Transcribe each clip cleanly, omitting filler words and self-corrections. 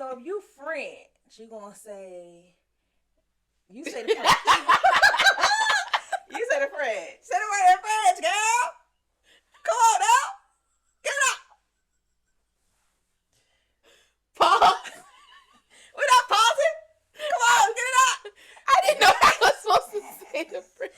So if you French, you gonna say, you say the French. You say the French. Say the word in French, girl. Come on now. Get it up. Pause. We're not pausing. Come on, get it up. I didn't know I was supposed to say the French.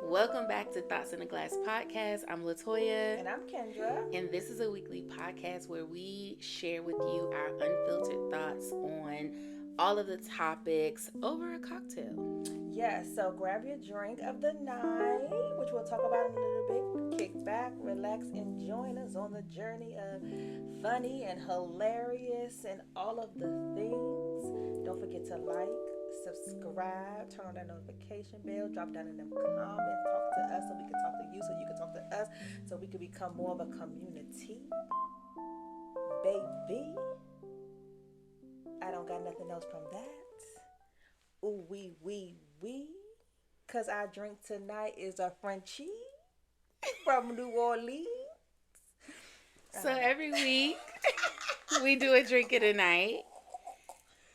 Welcome back to Thoughts in a Glass podcast. I'm LaToya. And I'm Kendra. And this is a weekly podcast where we share with you our unfiltered thoughts on all of the topics over a cocktail. Yes, so grab your drink of the night, which we'll talk about in a little bit. Kick back, relax, and join us on the journey of funny and hilarious and all of the things. Don't forget to like, subscribe, turn on that notification bell, drop down in them comments, talk to us so we can talk to you, so you can talk to us, so we can become more of a community. Baby, I don't got nothing else from that. Ooh, wee. Because our drink tonight is a Frenchie from New Orleans. So every week, we do a drink of the night.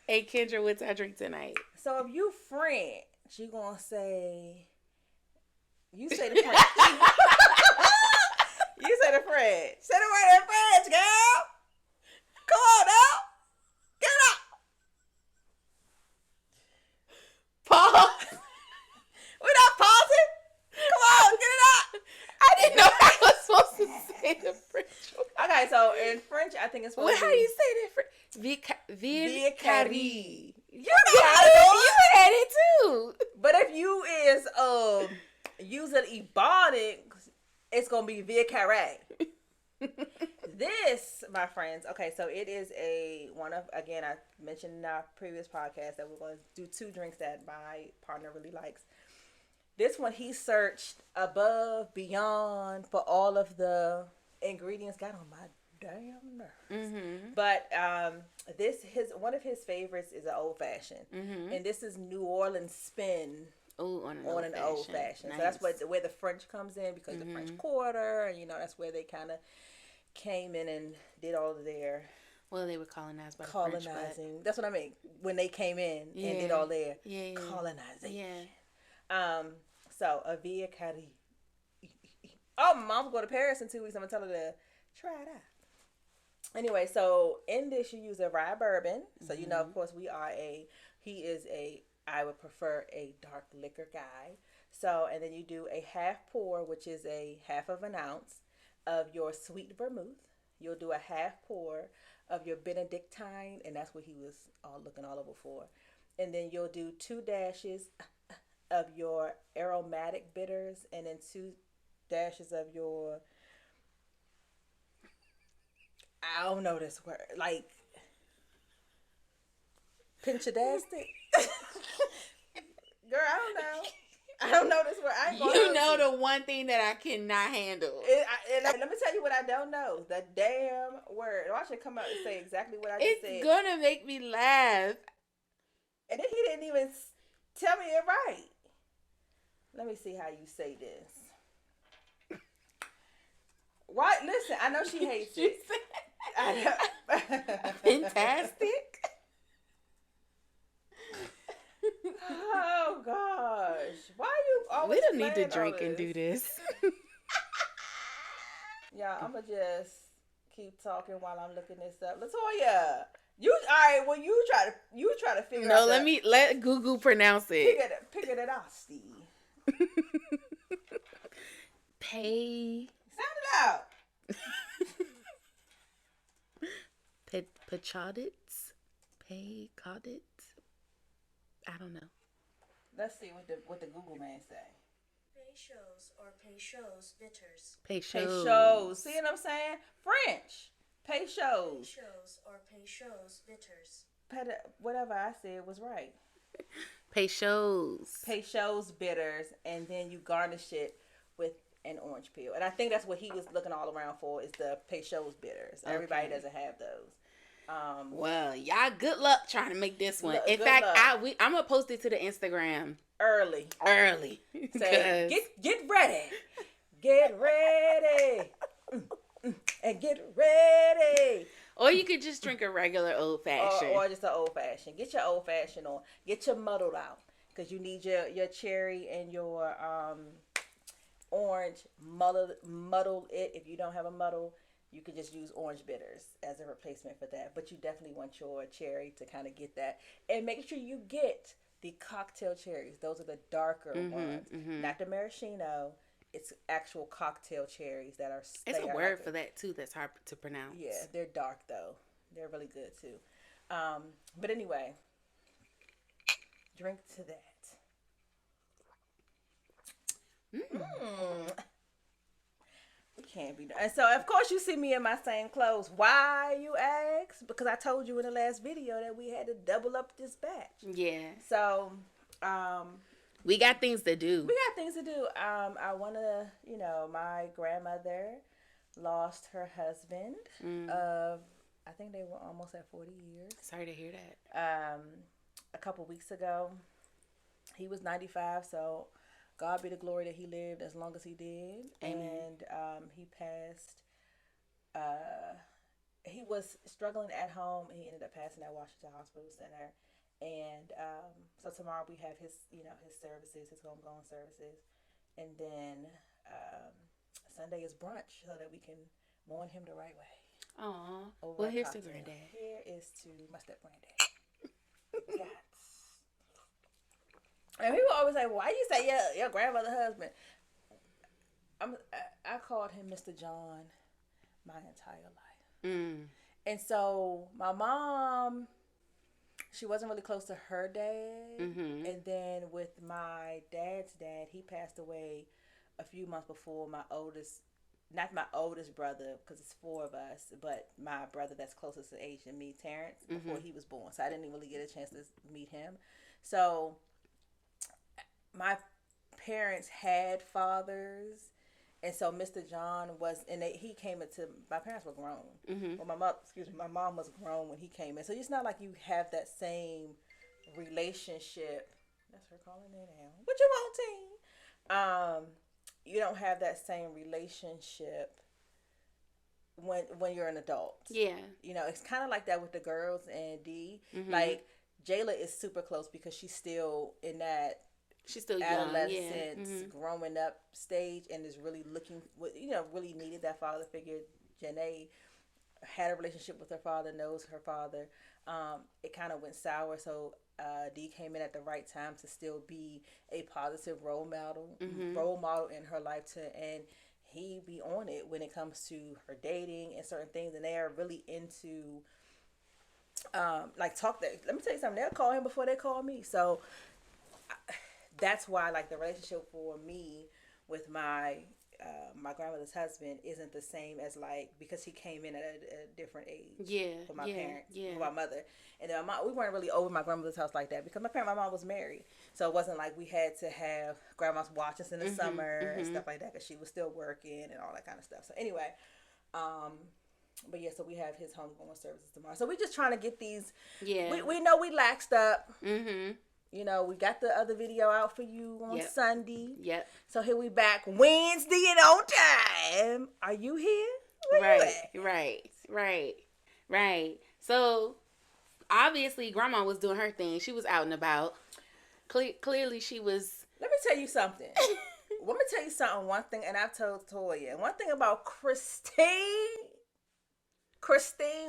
Hey, Kendra, what's our drink tonight? So if you French, you going to say, you say the French. You say the French. Say the word in French, girl. Come on now. Get it up. Pause. We're not pausing. Come on, get it up. I didn't know I was supposed to say the French. Okay, so in French, I think it's supposed Well, to how be. do you say that? Vieux Carre. You You know how to do it. had it too. But if you is using Ebonics, it's gonna be Vieux Carre. This, my friends, okay, so it is again, I mentioned in our previous podcast that we're going to do two drinks that my partner really likes. This one, he searched above, beyond for all of the ingredients, got on my damn nerves. Mm-hmm. But one of his favorites is an old fashioned, and this is New Orleans spin. Ooh, on an old fashioned. Nice. So that's where the French comes in, because the French Quarter, and that's where they kind of came in and did all of their they were colonized by the colonizing. French, but... That's what I mean. When they came in and did all their colonization. Yeah. So a Vieux Carre. Oh, my mom's going to Paris in 2 weeks. I'm gonna tell her to try it out. Anyway, so in this you use a rye bourbon. So of course I would prefer a dark liquor guy. So, and then you do a half pour, which is a half of an ounce of your sweet vermouth. You'll do a half pour of your Bénédictine, and that's what he was looking all over for. And then you'll do 2 dashes of your aromatic bitters, and then 2 dashes of your, I don't know this word, like pinchadastic. Girl, I don't know this word. I ain't gonna know the one thing that I cannot handle. Let me tell you what I don't know. The damn word. I should come out and say exactly what I just said. It's gonna make me laugh. And then he didn't even tell me it right. Let me see how you say this. Right? Listen, I know she hates it. Fantastic. Oh gosh, why you always? We don't need to drink and do this. Yeah, I'ma just keep talking while I'm looking this up. LaToya, you all right? Well, you try to figure out. No, let Google pronounce it. Pick it out, Steve. Sound it out. Peychaud. Peychaud. I don't know. Let's see what the Google man say. Peychaud's or Peychaud's bitters. Peychaud. See what I'm saying? French. Peychaud. Peychaud's or Peychaud's bitters. Whatever I said was right. Peychaud's bitters, and then you garnish it with an orange peel. And I think that's what he was looking all around for, is the Peychaud's bitters. Okay. Everybody doesn't have those. Well, y'all good luck trying to make this one. In fact, I'm gonna post it to the Instagram early. Say, get ready, and get ready. Or you could just drink a regular old fashioned. Or just an old fashioned. Get your old fashioned on. Get your muddled out because you need your cherry and your orange muddle it. If you don't have a muddle, you can just use orange bitters as a replacement for that. But you definitely want your cherry to kind of get that, and make sure you get the cocktail cherries. Those are the darker ones, not the maraschino. It's actual cocktail cherries that are. It's a word for that too. That's hard to pronounce. Yeah, they're dark though. They're really good too. But anyway, drink to that. We can't be done. And so, of course, you see me in my same clothes. Why, you ask? Because I told you in the last video that we had to double up this batch. Yeah. So, we got things to do. I want to, my grandmother lost her husband of, I think they were almost at 40 years. Sorry to hear that. A couple weeks ago. He was 95, so God be the glory that he lived as long as he did. Amen. And he passed. He was struggling at home, and he ended up passing at Washington Hospital Center. And so tomorrow we have his services, his homegoing services, and then Sunday is brunch so that we can mourn him the right way. Aw. Well, here's to granddad. Here is to my step granddad. Yes. And people always say, "Why you say your grandmother's husband?" I called him Mr. John my entire life. And so my mom, she wasn't really close to her dad. And then with my dad's dad, he passed away a few months before my oldest, not my oldest brother, because it's 4 of us, but my brother that's closest in age than me, Terrence, before he was born. So I didn't really get a chance to meet him. So my parents had fathers, and so Mr. John was, and he came into, my parents were grown. Well, my mom was grown when he came in. So it's not like you have that same relationship. That's her calling it now. What you want, team? You don't have that same relationship when you're an adult. Yeah. It's kind of like that with the girls and D. Like, Jayla is super close because she's still in that, she's still adolescence, growing up stage, and is really looking, really needed that father figure. Janae had a relationship with her father, knows her father. It kind of went sour, so Dee came in at the right time to still be a positive role model in her life, and he be on it when it comes to her dating and certain things, and they are really into talk that. Let me tell you something. They'll call him before they call me, so. That's why, the relationship for me with my grandmother's husband isn't the same as, because he came in at a different age. Yeah. For my parents, for my mother. And then we weren't really over my grandmother's house like that because my mom was married. So it wasn't like we had to have grandma's watch us in the summer and stuff like that because she was still working and all that kind of stuff. So anyway, but yeah, so we have his homegoing services tomorrow. So we're just trying to get these. Yeah. We know we laxed up. We got the other video out for you on Sunday. Yep. So here we back Wednesday and on time. Are you here? Right. So obviously grandma was doing her thing. She was out and about. Clearly she was. Let me tell you something. One thing, and I've told Toya. One thing about Christine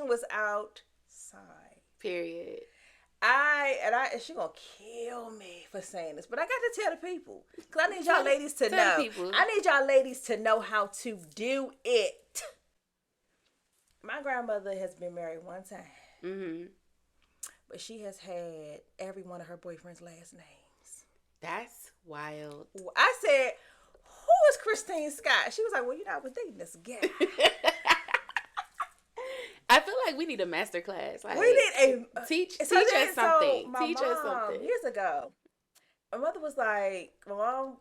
was outside. Period. And she gonna kill me for saying this, but I got to tell the people because I need y'all ladies to know. I need y'all ladies to know how to do it. My grandmother has been married one time, but she has had every one of her boyfriend's last names. That's wild. I said, "Who is Christine Scott?" She was like, "Well, I was dating this guy." I feel like we need a master class. We need a teach us something. Teach us something. Years ago, my mother was like, my mom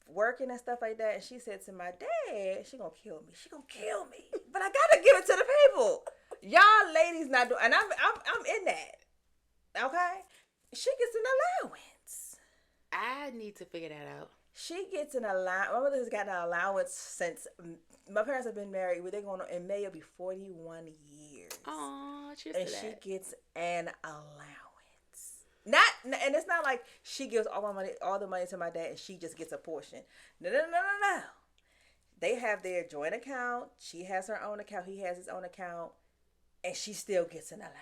working and stuff like that, and she said to my dad, "She gonna kill me. She gonna kill me." But I gotta give it to the people. Y'all ladies not doing, and I'm in that. Okay, she gets an allowance. I need to figure that out. She gets an allowance. My mother has gotten an allowance since my parents have been married. They're going on in May. It'll be 41 years. Oh, cheers And to that. she gets an allowance. Not, and it's not like she gives all the money to my dad, and she just gets a portion. No. They have their joint account. She has her own account. He has his own account, and she still gets an allowance.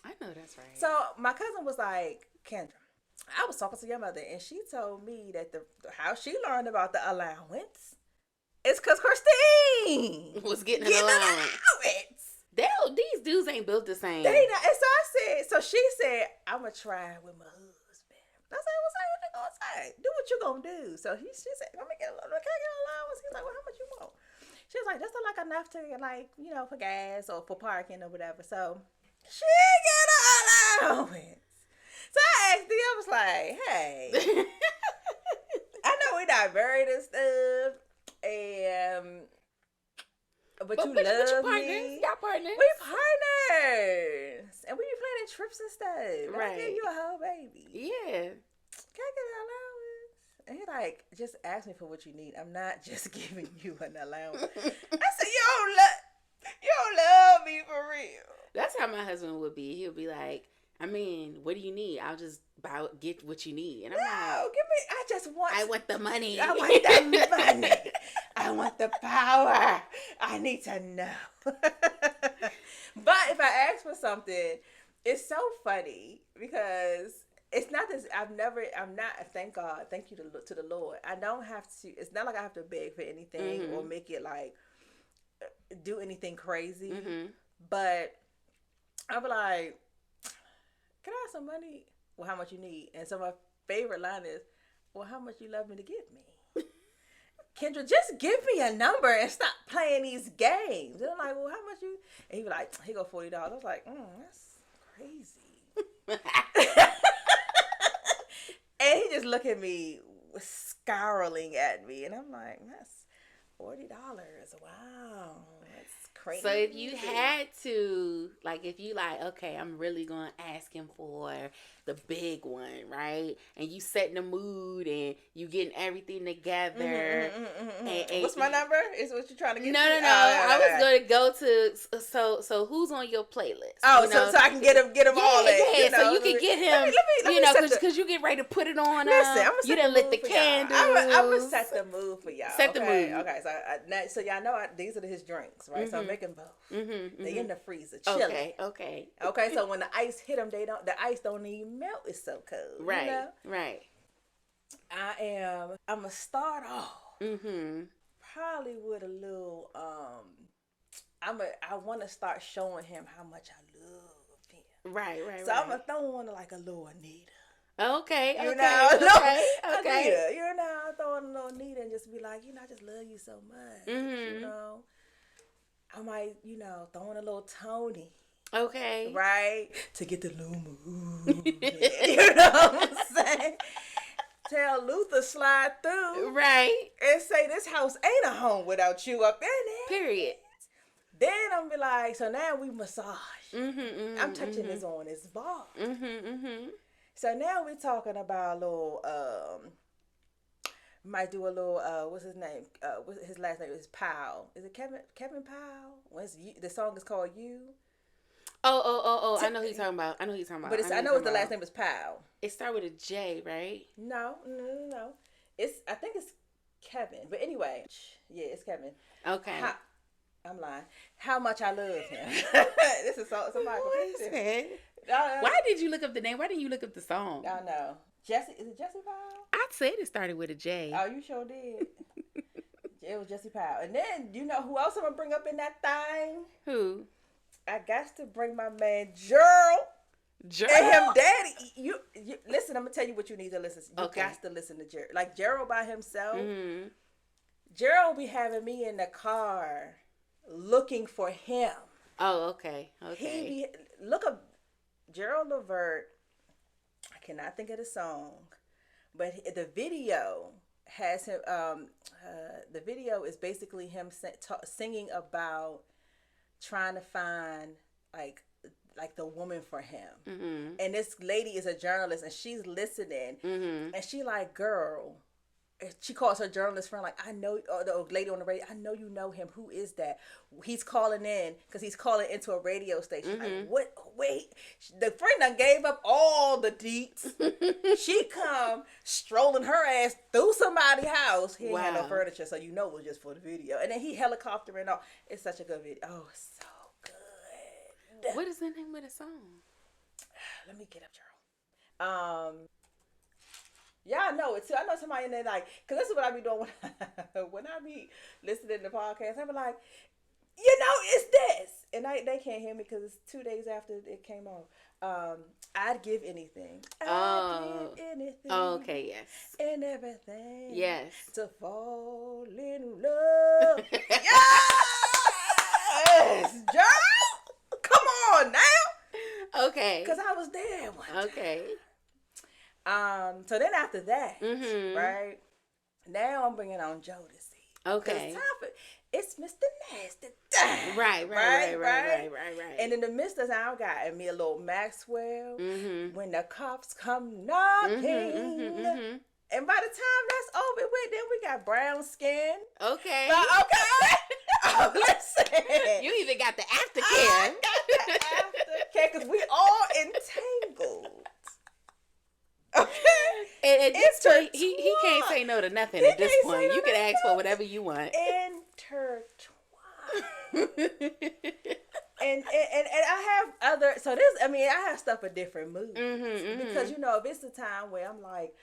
I know that's right. So my cousin was like, Kendra, I was talking to your mother, and she told me that how she learned about the allowance is because Christine was getting an allowance. These dudes ain't built the same. They not, and so she said, I'm gonna try with my husband. I said, well, say what they gonna say. Do what you gonna do. So she said, can I get an allowance? He's like, well, how much you want? She was like, just like enough to for gas or for parking or whatever. So she get an allowance. So I asked her, I was like, hey, I know we not married and stuff, but you love me. Y'all partners. We partners. And we be planning trips and stuff. Right. I give you a whole baby. Yeah. Can I get an allowance? And he like, just ask me for what you need. I'm not just giving you an allowance. I said, you don't love me for real. That's how my husband would be. He'll be like, I mean, what do you need? I'll just get what you need. And I'm like, give me, I want the money. I want the money. I want the power. I need to know. But if I ask for something, it's so funny because it's not this. I'm not, thank God, thank you to the Lord. I don't have to, it's not like I have to beg for anything or make it like, do anything crazy. But I'll be like, can I have some money? Well, how much you need? And so my favorite line is, well, how much you love me to give me? Kendra, just give me a number and stop playing these games. And I'm like, well, how much you? And he was like, he go $40. I was like, that's crazy. And he just look at me, scowling at me, and I'm like, that's $40. Wow, that's crazy. So if you had to, like, if you like, okay, I'm really going to ask him for the big one, right? And you setting the mood and you getting everything together. And what's my number? Is what you're trying to get? No. to? I was going to go to, so who's on your playlist? Oh, so I can get him all in. Yeah, so you can get him, because you get ready to put it on. Listen, I'm going to you done lit the candles. I'm going to set the mood for y'all. Set the mood. Okay, so y'all know these are his drinks, right? So I'm making both. They in the freezer, chilling. Okay. So when the ice hit them, the ice don't even melt. It's so cold. Right. You know? Right. I'm gonna start off. Probably with a little. I want to start showing him how much I love him. Right. So I'm gonna throw on like a little Anita. Okay. Okay. Anita, I throw on a little Anita and just be like, I just love you so much. I might, throw in a little Tony. Okay. Right? To get the little mood. You know what I'm saying? Tell Luther slide through. Right. And say this house ain't a home without you up in it. Period. Then I'm be like, so now we massage. I'm touching this on his bar. So now we're talking about a little, might do a little, what's his name? His last name is Powell. Is it Kevin Powell? The song is called You. Oh! I know who you're talking about. But I know the last name is Powell. It starts with a J, right? No. I think it's Kevin. But anyway, yeah, it's Kevin. Okay. I'm lying. How much I love him. This is somebody. Why did you look up the name? Why didn't you look up the song? I know. Jesse, is it Jesse Powell? I said it started with a J. Oh, you sure did. It was Jesse Powell. And then, you know who else I'm going to bring up in that thing? Who? I got to bring my man Gerald. And him daddy. You listen, I'm going to tell you what you need to listen. You got to listen to Gerald. Like Gerald by himself. Gerald be having me in the car looking for him. Oh, okay. Look up Gerald Levert. I cannot think of the song, but the video has him. The video is basically him singing about trying to find like the woman for him. And this lady is a journalist, and she's listening, and she like, girl, she calls her journalist friend, like, I know, or the lady on the radio, I know you know him. Who is that? He's calling in, because he's calling into a radio station. Like, what? Wait. The friend done gave up all the deets. She come strolling her ass through somebody's house. He ain't had no furniture, so you know it was just for the video. And then he helicoptering off. It's such a good video. Oh, so good. What is the name of the song? Let me get up, Gerald. Yeah, I know it too. I know somebody in there, like, because this is what I be doing when I be listening to podcasts. I be like, you know, it's this. And they can't hear me because it's 2 days after it came on. I'd give anything. I'd give anything. Oh, okay, yes. And everything. Yes. To fall in love. Yes! Girl! Come on now. Okay. Because I was there one time. Okay. So then after that, right? Now I'm bringing on Jodeci. Okay. It's time for, it's Mr. Nasty. Right. And in the midst of that, I got me a little Maxwell. When the cops come knocking. And by the time that's over with, then we got brown skin. Okay. Okay. Oh, listen. You even got the aftercare. I got the aftercare because we all entangled. Okay. And at this point, he can't say no to nothing at this point. You can ask for whatever you want. Intertwined. and I have other, so this, I mean, I have stuff for different moods. Because, you know, if it's a time where I'm like,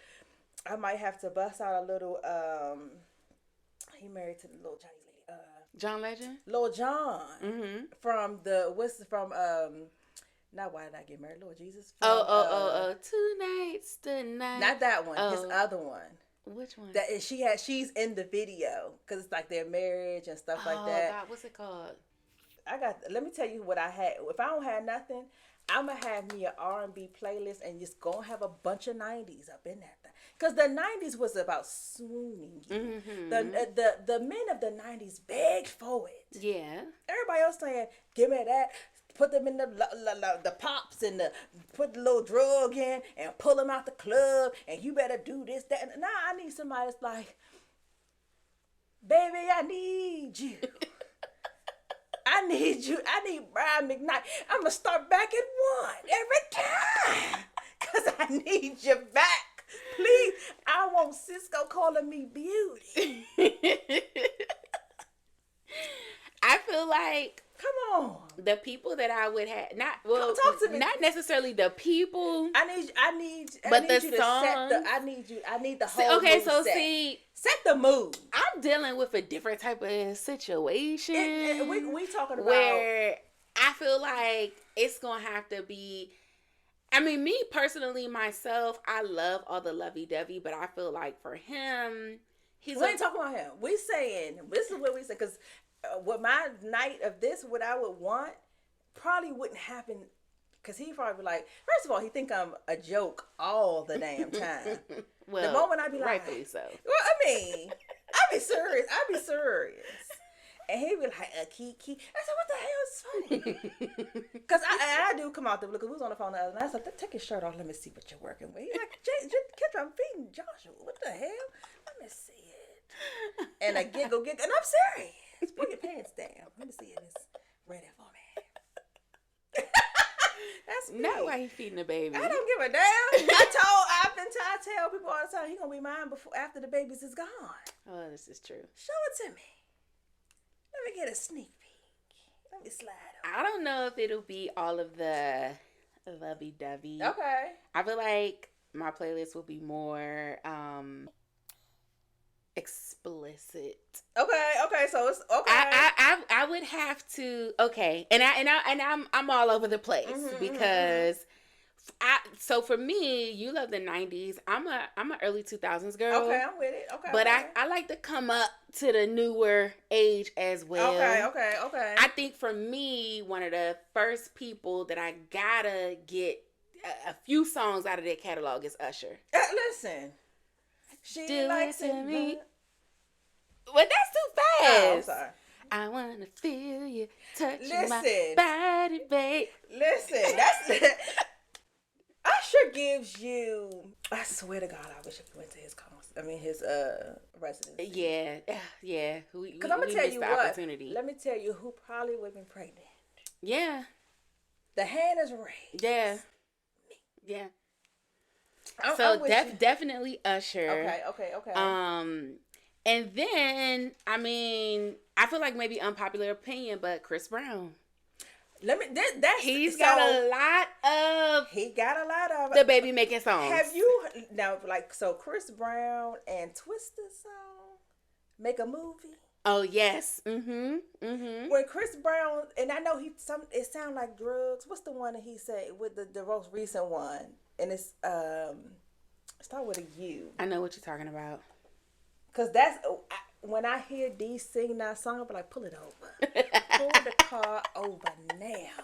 I might have to bust out a little, he married to the little Chinese lady. John Legend? Lil John. From not Why Did I Get Married, Lord Jesus. From, Tonight's the night. Not that one. His other one. Which one? That is, she's in the video because it's like their marriage and stuff like that. Oh God, what's it called? Let me tell you what I had. If I don't have nothing, I'm gonna have me an R&B playlist and just gonna have a bunch of 90s up in that thing. Cause the 90s was about swooning you. The men of the 90s begged for it. Yeah. Everybody else saying, "Give me that." Put them in the pops and put the little drug in and pull them out the club and you better do this, that. Now I need somebody that's like, baby, I need you. I need you. I need Brian McKnight. I'm going to start back at 1 every time because I need you back. Please, I want Cisco calling me beauty. I feel like, come on, the people that I would have talk to me. Not necessarily the people. I need but you the to song. set the. I need the whole. Okay, mood so set. Set the mood. I'm dealing with a different type of situation. We talking about where I feel like it's gonna have to be. I mean, me personally, myself, I love all the lovey-dovey, but I feel like for him, we ain't talking about him. We saying this is what we say because. What my night of this, what I would want, probably wouldn't happen because he probably be like, first of all, he think I'm a joke all the damn time. Well, the moment I be like, rightfully so. Well, I mean, I be serious. And he be like, Kiki. I said, what the hell is funny? Because I do come out there because we was on the phone the other night. I said, take your shirt off. Let me see what you're working with. He's like, Kendra, I'm feeding Joshua. What the hell? Let me see it. And I giggle. And I'm serious. Put your pants down. Let me see it. It's ready for me. That's me. Not why he feeding the baby. I don't give a damn. I tell people all the time, he gonna be mine after the babies is gone. Oh, this is true. Show it to me. Let me get a sneak peek. Let me slide over. I don't know if it'll be all of the lovey-dovey. Okay. I feel like my playlist will be more explicit. Okay, so it's okay. I would have to and I'm all over the place because so for me, you love the 90s. I'm an early 2000s girl. Okay, I'm with it. Okay. But okay. I like to come up to the newer age as well. Okay. I think for me, one of the first people that I gotta get a few songs out of their catalog is Usher. Listen. She likes it to it me. Well, that's too fast. Oh, I'm sorry. I wanna feel you touching Listen. my body, babe. Listen, that's Usher gives you. I swear to God, I wish I went to his his residency. Yeah. Because I'm gonna tell you what. Opportunity. Let me tell you who probably would have been pregnant. Yeah. The hand is raised. Yeah. Yeah. Definitely Usher. Okay. And then I feel like maybe unpopular opinion, but Chris Brown. He got a lot of the baby making songs. Have you now Chris Brown and Twista song make a movie? Oh yes. When Chris Brown, and I know it sound like drugs. What's the one that he said with the most recent one? And it's start with a U. I know what you're talking about. Cause that's when I hear D sing that song, I'll be like, pull it over, pull the car over now.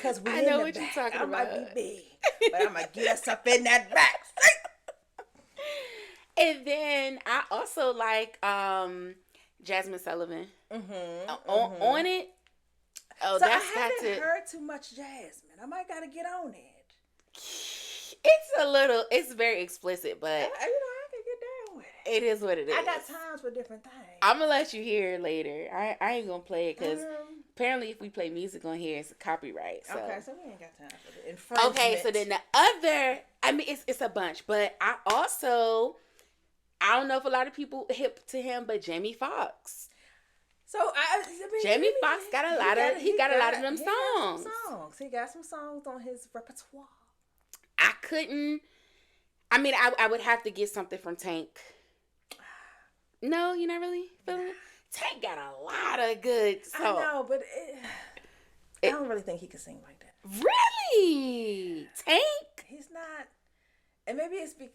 Cause I know what you're talking about. I might be big, but I'm gonna get us up in that back. And then I also like Jasmine Sullivan. On it. Oh, so I haven't heard too much Jasmine. I might gotta get on it. It's very explicit, but I can get down with it. It is what it is. I got times for different things. I'm gonna let you hear it later. I ain't gonna play it because apparently if we play music on here, it's copyright. So. Okay, so we ain't got time for the infringement. Okay, so then the other, it's a bunch, but I don't know if a lot of people hip to him, but Jamie Foxx. So Jamie Foxx got a lot of them songs. He got some songs on his repertoire. I would have to get something from Tank. No, you're not really feeling it? Tank got a lot of good songs. I know, but I don't really think he can sing like that. Really? Tank? He's not. And maybe it's he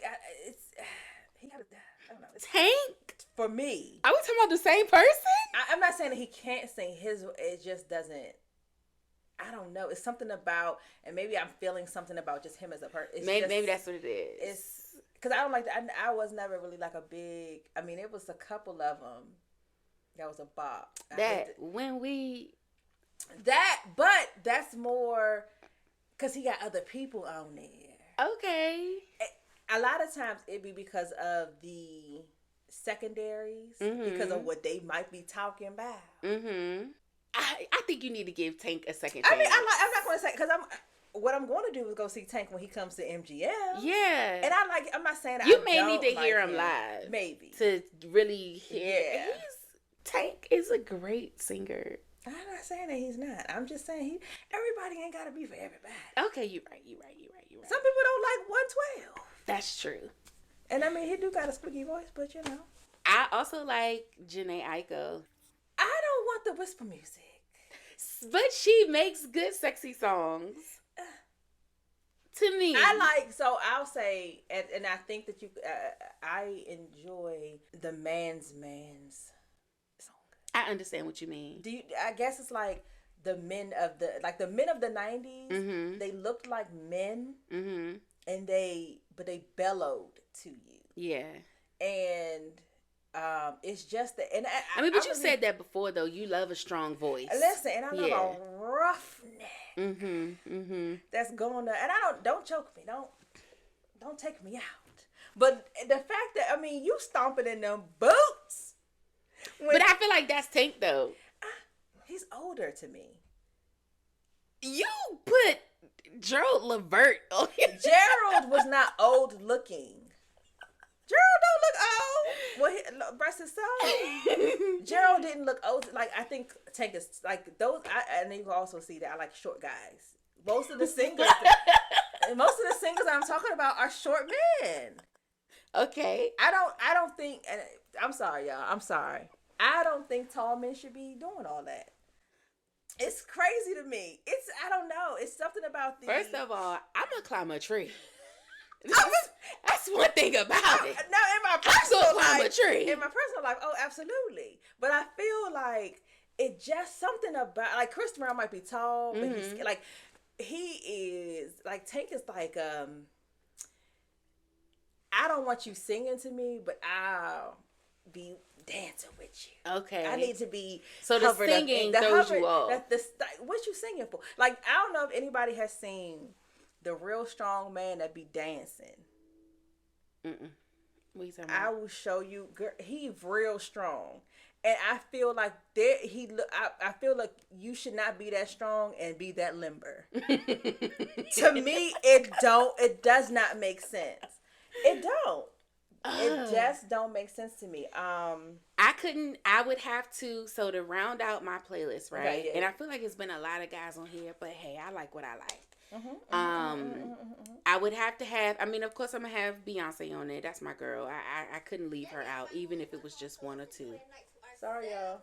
got I don't know. Tank? For me. Are we talking about the same person? I'm not saying that he can't sing it just doesn't. I don't know. It's something about, and maybe I'm feeling something about just him as a person. Maybe that's what it is. It's because I don't like that. I was never really like a big. I mean, it was a couple of them. That was a bop. But that's more because he got other people on there. Okay. A lot of times it be because of the secondaries, because of what they might be talking about. I think you need to give Tank a second chance. I mean, I'm not going to say because what I'm going to do is go see Tank when he comes to MGM. Yeah, and I'm not saying you may need to hear him live, maybe to really hear. Yeah. Tank is a great singer. I'm not saying that he's not. I'm just saying everybody ain't got to be for everybody. Okay, you're right. Some people don't like 112. That's true. And I mean, he do got a squeaky voice, but you know. I also like Jhené Aiko. I don't want the whisper music. But she makes good, sexy songs. To me. I'll say, and I think that I enjoy the man's song. I understand what you mean. I guess it's like the men of the 90s, they looked like men, and they bellowed to you. Yeah. And it's just that, and but you said that before though. You love a strong voice. Listen, and I love a roughneck. That's going to, and don't choke me. Don't take me out. But the fact that you stomping in them boots. But I feel like that's Tank though. He's older to me. You put Gerald Levert on here. Gerald was not old looking. Gerald don't look old. Well, bless his soul. Gerald didn't look old. Like, I think Tank is like those. And you can also see that I like short guys. Most of the singers I'm talking about are short men. Okay. I don't think. And I'm sorry, y'all. I'm sorry. I don't think tall men should be doing all that. It's crazy to me. I don't know. It's something about the. First of all, I'm gonna climb a tree. That's one thing about it. Now, in my personal life, oh, absolutely. But I feel like it just something about like Chris Brown might be tall, but he's like he is like Tank is like I don't want you singing to me, but I'll be dancing with you. Okay. I need to be so the singing throws you off. What you singing for? Like I don't know if anybody has seen the real strong man that be dancing. Mm-mm. What you talking I about? will show you. Girl, he real strong, and I feel like there he. I feel like you should not be that strong and be that limber. To me, it don't. It does not make sense. It don't. It just don't make sense to me. I couldn't. I would have to. So to round out my playlist, right? Okay, yeah. And I feel like it's been a lot of guys on here, but hey, I like what I like. Mm-hmm. I would have to have. I mean, of course, I'm gonna have Beyonce on there. That's my girl. I couldn't leave her out, even if it was just one or two. Sorry, y'all.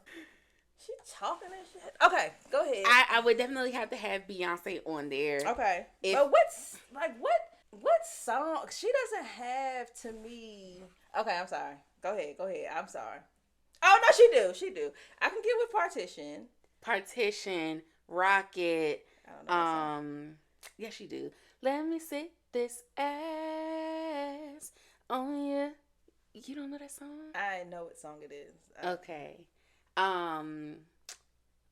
She talking and shit. Okay, go ahead. I would definitely have to have Beyonce on there. Okay, but what song? She doesn't have to me. Okay, I'm sorry. Go ahead. I'm sorry. Oh no, she do. I can get with Partition, Rocket. I don't know that song. Yes, she do. Let me sit this ass on you. You don't know that song? I know what song it is. Okay.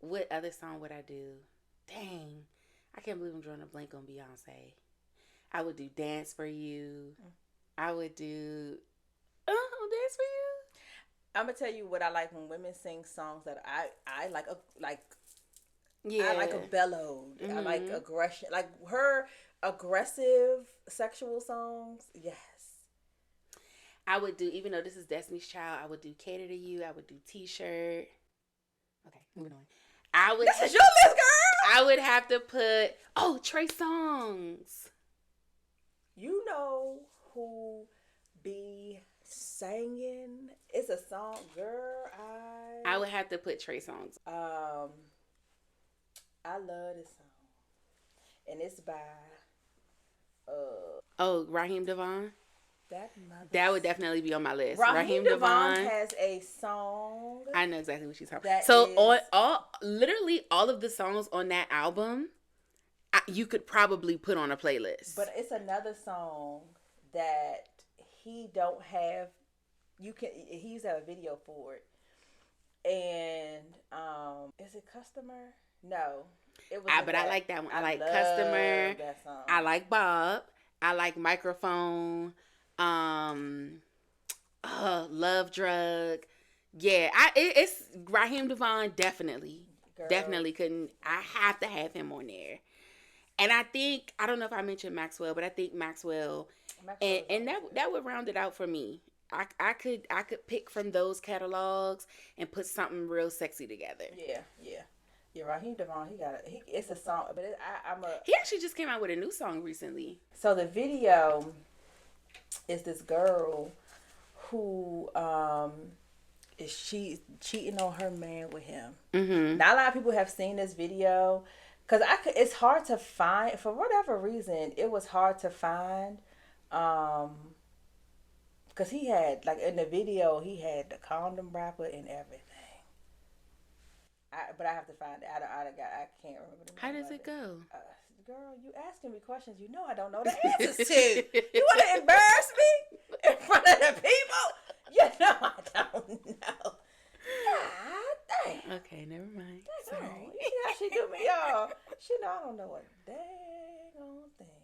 What other song would I do? Dang. I can't believe I'm drawing a blank on Beyonce. I would do Dance for You. I would do Dance for You. I'm gonna tell you what I like when women sing songs that I like Yeah. I like a bellowed. Mm-hmm. I like aggression. Like her aggressive sexual songs. Yes. I would do, even though this is Destiny's Child, I would do Cater to You. I would do T-Shirt. Okay, moving on. This is your list, girl. I would have to put Trey Songz. You know who be singing? It's a song, girl. I would have to put Trey Songz. I love this song, and it's by Raheem DeVaughn. That would definitely be on my list. Raheem DeVaughn has a song. I know exactly what she's talking about. So on literally all of the songs on that album, you could probably put on a playlist. But it's another song that he don't have. He used to have a video for it, and is it Customer? No, it was. But I like that one. I like Customer. That song. I like Bob. I like Microphone. Love Drug. Yeah, it's Raheem DeVaughn definitely. Girl. Definitely couldn't. I have to have him on there. And I think, I don't know if I mentioned Maxwell, but I think Maxwell and that would round it out for me. I could pick from those catalogs and put something real sexy together. Yeah, Raheem DeVaughn, it's a song, but he actually just came out with a new song recently. So the video is this girl who is cheating on her man with him. Mm-hmm. Not a lot of people have seen this video because it's hard to find, for whatever reason. It was hard to find because he had, like, in the video, he had the condom wrapper and everything. But I have to find it. I can't remember the name. How does it go? Girl, you asking me questions you know I don't know the answers to. You want to embarrass me in front of the people? You know I don't know. God damn. Okay, never mind. Sorry. You see how she do me, y'all? She know I don't know a dang on thing.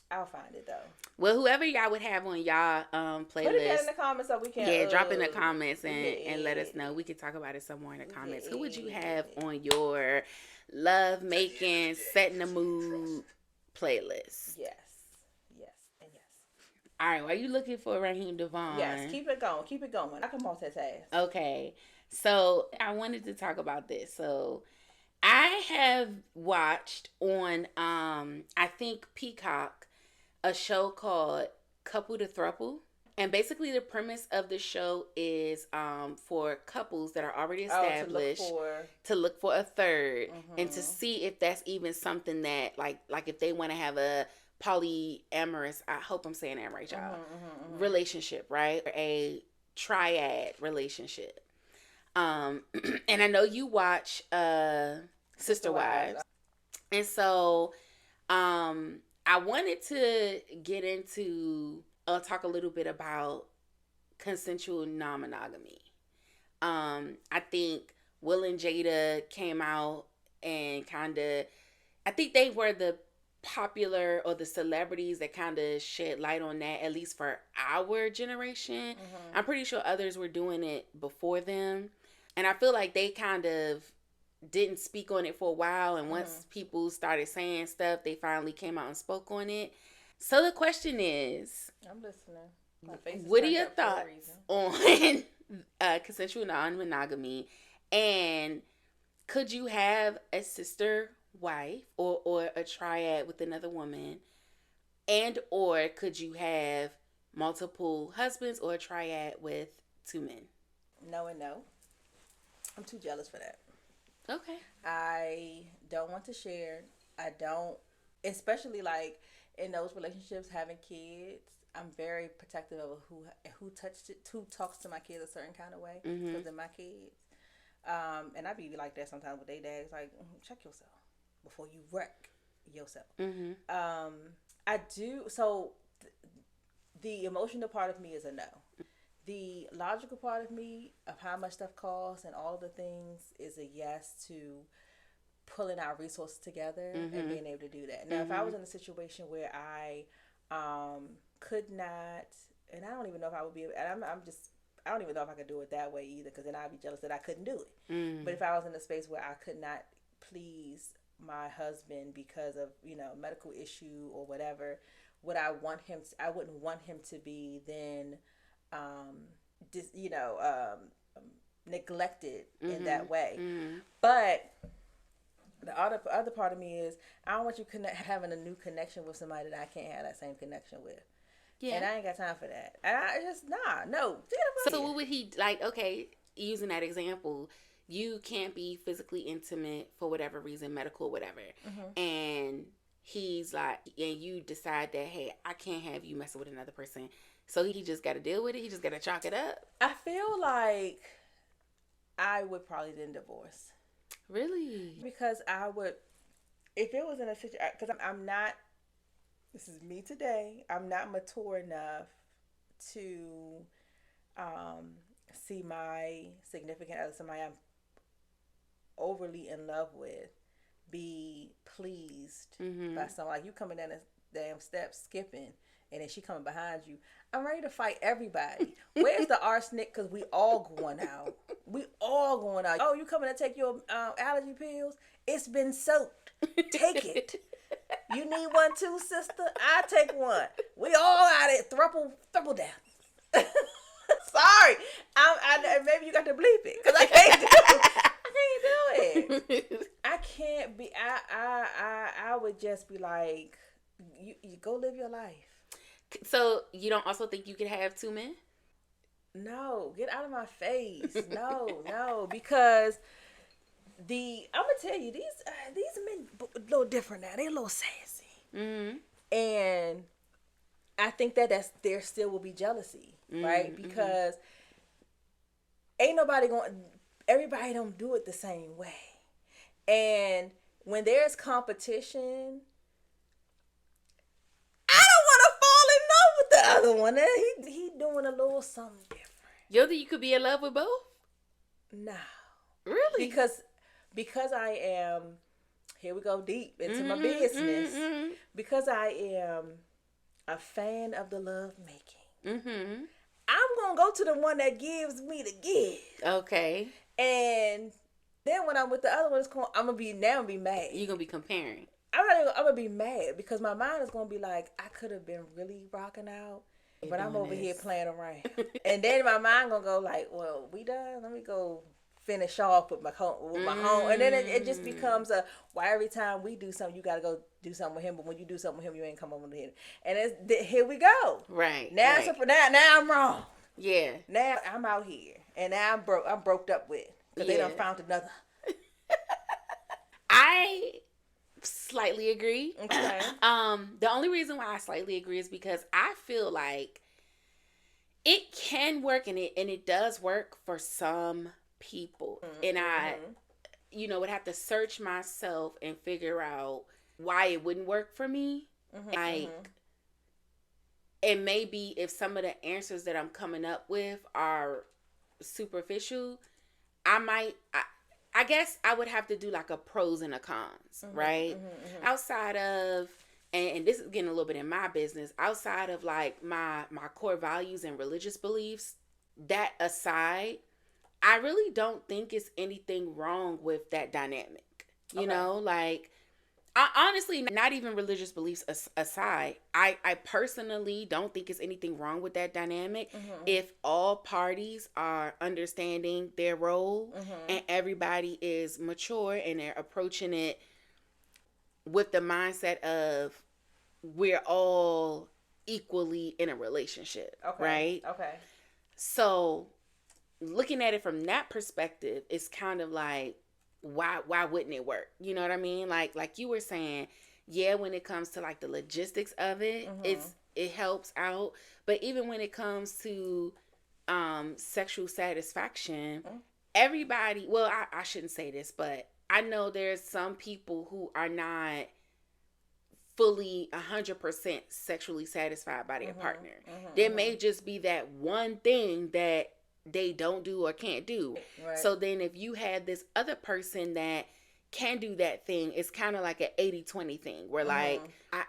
I'll find it though. Well, whoever y'all would have on y'all playlist, put it in the comments so we can. Yeah, drop in the comments and let us know. We can talk about it some more in the comments. Who would you have on your love making, setting the mood playlist? Yes. All right, while you looking for Raheem DeVaughn? Yes, keep it going. I can multitask. Okay, so I wanted to talk about this. So I have watched on I think Peacock a show called Couple to Throuple. And basically the premise of the show is for couples that are already established to look for a third, and to see if that's even something that like if they want to have a polyamorous, I hope I'm saying that right, y'all, relationship, right? Or a triad relationship. And I know you watch Sister Wives. And so I wanted to get into talk a little bit about consensual non-monogamy. I think Will and Jada came out and I think they were the popular or the celebrities that kind of shed light on that, at least for our generation. I'm pretty sure others were doing it before them. And I feel like they kind of didn't speak on it for a while. And once people started saying stuff, they finally came out and spoke on it. So the question is, I'm listening. My face is what are turned your up for a thoughts reason. on consensual non-monogamy? And could you have a sister wife or a triad with another woman? And or could you have multiple husbands or a triad with 2 men? No and no. I'm too jealous for that. Okay. I don't want to share. I don't, especially like in those relationships, having kids. I'm very protective of who touched it, who talks to my kids a certain kind of way because they're my kids. And I be like that sometimes with their dads, like, check yourself before you wreck yourself. I do. So the emotional part of me is a no. The logical part of me of how much stuff costs and all of the things is a yes to pulling our resources together and being able to do that. Now, if I was in a situation where I could not, and I don't even know if I would be, and I don't even know if I could do it that way either, because then I'd be jealous that I couldn't do it. But if I was in a space where I could not please my husband because of, medical issue or whatever, I wouldn't want him to be then, neglected in that way. But the other part of me is, I don't want you having a new connection with somebody that I can't have that same connection with. Yeah. And I ain't got time for that. And I just, no. So what would he, like, okay, using that example, you can't be physically intimate for whatever reason, medical, whatever. And he's like, and you decide that, hey, I can't have you messing with another person. So he just got to deal with it? He just got to chalk it up? I feel like I would probably then divorce. Really? Because I would, if it was in a situation, because I'm not, this is me today, I'm not mature enough to see my significant other, somebody I'm overly in love with, be pleased by someone. Like, you coming down the damn steps skipping, and then she coming behind you. I'm ready to fight everybody. Where's the arsenic? Because we all going out. We all going out. Oh, you coming to take your allergy pills? It's been soaked. Take it. You need one too, sister? I take one. We all out at Throuple down. Sorry. Maybe you got to bleep it, because I can't do it. I can't be. I would just be like, you go live your life. So you don't also think you could have 2 men? No, get out of my face. No, because I'm gonna tell you, these men a little different now. They a little sassy, and I think that there still will be jealousy, right? Because ain't nobody everybody don't do it the same way, and when there's competition, I don't want to fall in love with the other one. He doing a little something different. You think you could be in love with both? No. Really? Because I am, here we go deep into my business. Because I am a fan of the love making. I'm going to go to the one that gives me the give. Okay. And then when I'm with the other one, I'm going to be mad. You're going to be comparing. I'm going to be mad because my mind is going to be like, I could have been really rocking out, but I'm over here playing around. And then my mind going to go like, well, we done? Let me go finish off with my home. And then it just becomes why every time we do something, you got to go do something with him, but when you do something with him, you ain't come over to him. And here we go. Right. Now, right. Now I'm wrong. Yeah. Now I'm out here, and now I'm broke. I'm broked up with because they done found another. I slightly agree. Okay. The only reason why I slightly agree is because I feel like it can work, and it does work for some people. And I, would have to search myself and figure out why it wouldn't work for me. And maybe if some of the answers that I'm coming up with are superficial, I guess I would have to do like a pros and a cons, right? Outside of and this is getting a little bit in my business, outside of like my core values and religious beliefs, that aside, I really don't think it's anything wrong with that dynamic. You know, like, I honestly, not even religious beliefs aside, I personally don't think it's anything wrong with that dynamic if all parties are understanding their role and everybody is mature and they're approaching it with the mindset of we're all equally in a relationship, right? Okay. So looking at it from that perspective, it's kind of like, why wouldn't it work? You know what I mean? Like you were saying, yeah, when it comes to like the logistics of it, it helps out. But even when it comes to sexual satisfaction, everybody, well, I shouldn't say this, but I know there's some people who are not fully 100% sexually satisfied by their partner. There may just be that one thing that they don't do or can't do. Right. So then if you have this other person that can do that thing, it's kind of like an 80-20 thing where like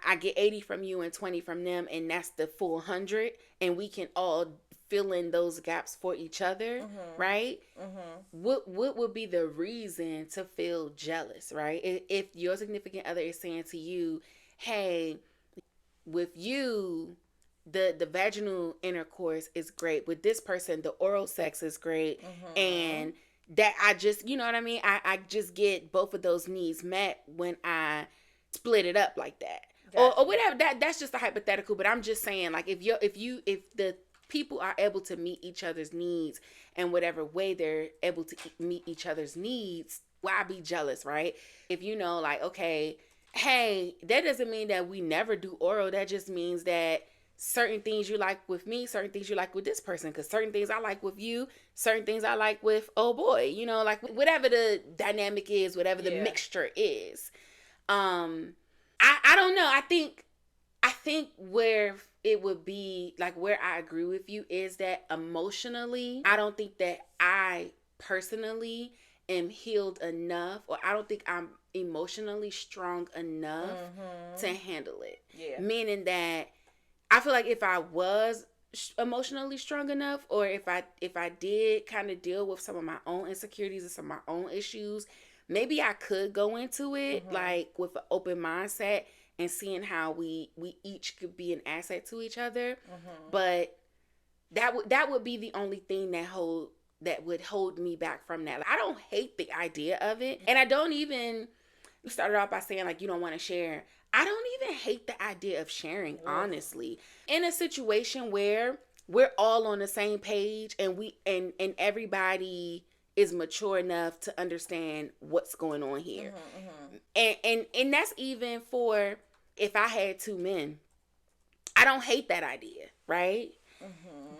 I get 80 from you and 20 from them, and that's the full 100, and we can all fill in those gaps for each other, right? What would be the reason to feel jealous, right? If your significant other is saying to you, hey, with you, the vaginal intercourse is great. With this person, the oral sex is great. And that I just, you know what I mean? I just get both of those needs met when I split it up like that. Gotcha. Or whatever. That's just a hypothetical, but I'm just saying, like, if the people are able to meet each other's needs in whatever way they're able to meet each other's needs, why be jealous, right? If you know, like, okay, hey, that doesn't mean that we never do oral. That just means that certain things you like with me, certain things you like with this person, because certain things I like with you, certain things I like with oh boy, you know, like whatever the dynamic is, whatever the mixture is. I don't know. I think where it would be, like, where I agree with you is that emotionally, I don't think that I personally am healed enough, or I don't think I'm emotionally strong enough to handle it. Yeah. Meaning that I feel like if I was emotionally strong enough, or if I did kind of deal with some of my own insecurities and some of my own issues, maybe I could go into it like with an open mindset and seeing how we each could be an asset to each other. But that would be the only thing that would hold me back from that. Like, I don't hate the idea of it, and I don't even. You started off by saying like you don't want to share. I don't even hate the idea of sharing, honestly. In a situation where we're all on the same page and and everybody is mature enough to understand what's going on here. And that's even for if I had two men. I don't hate that idea, right?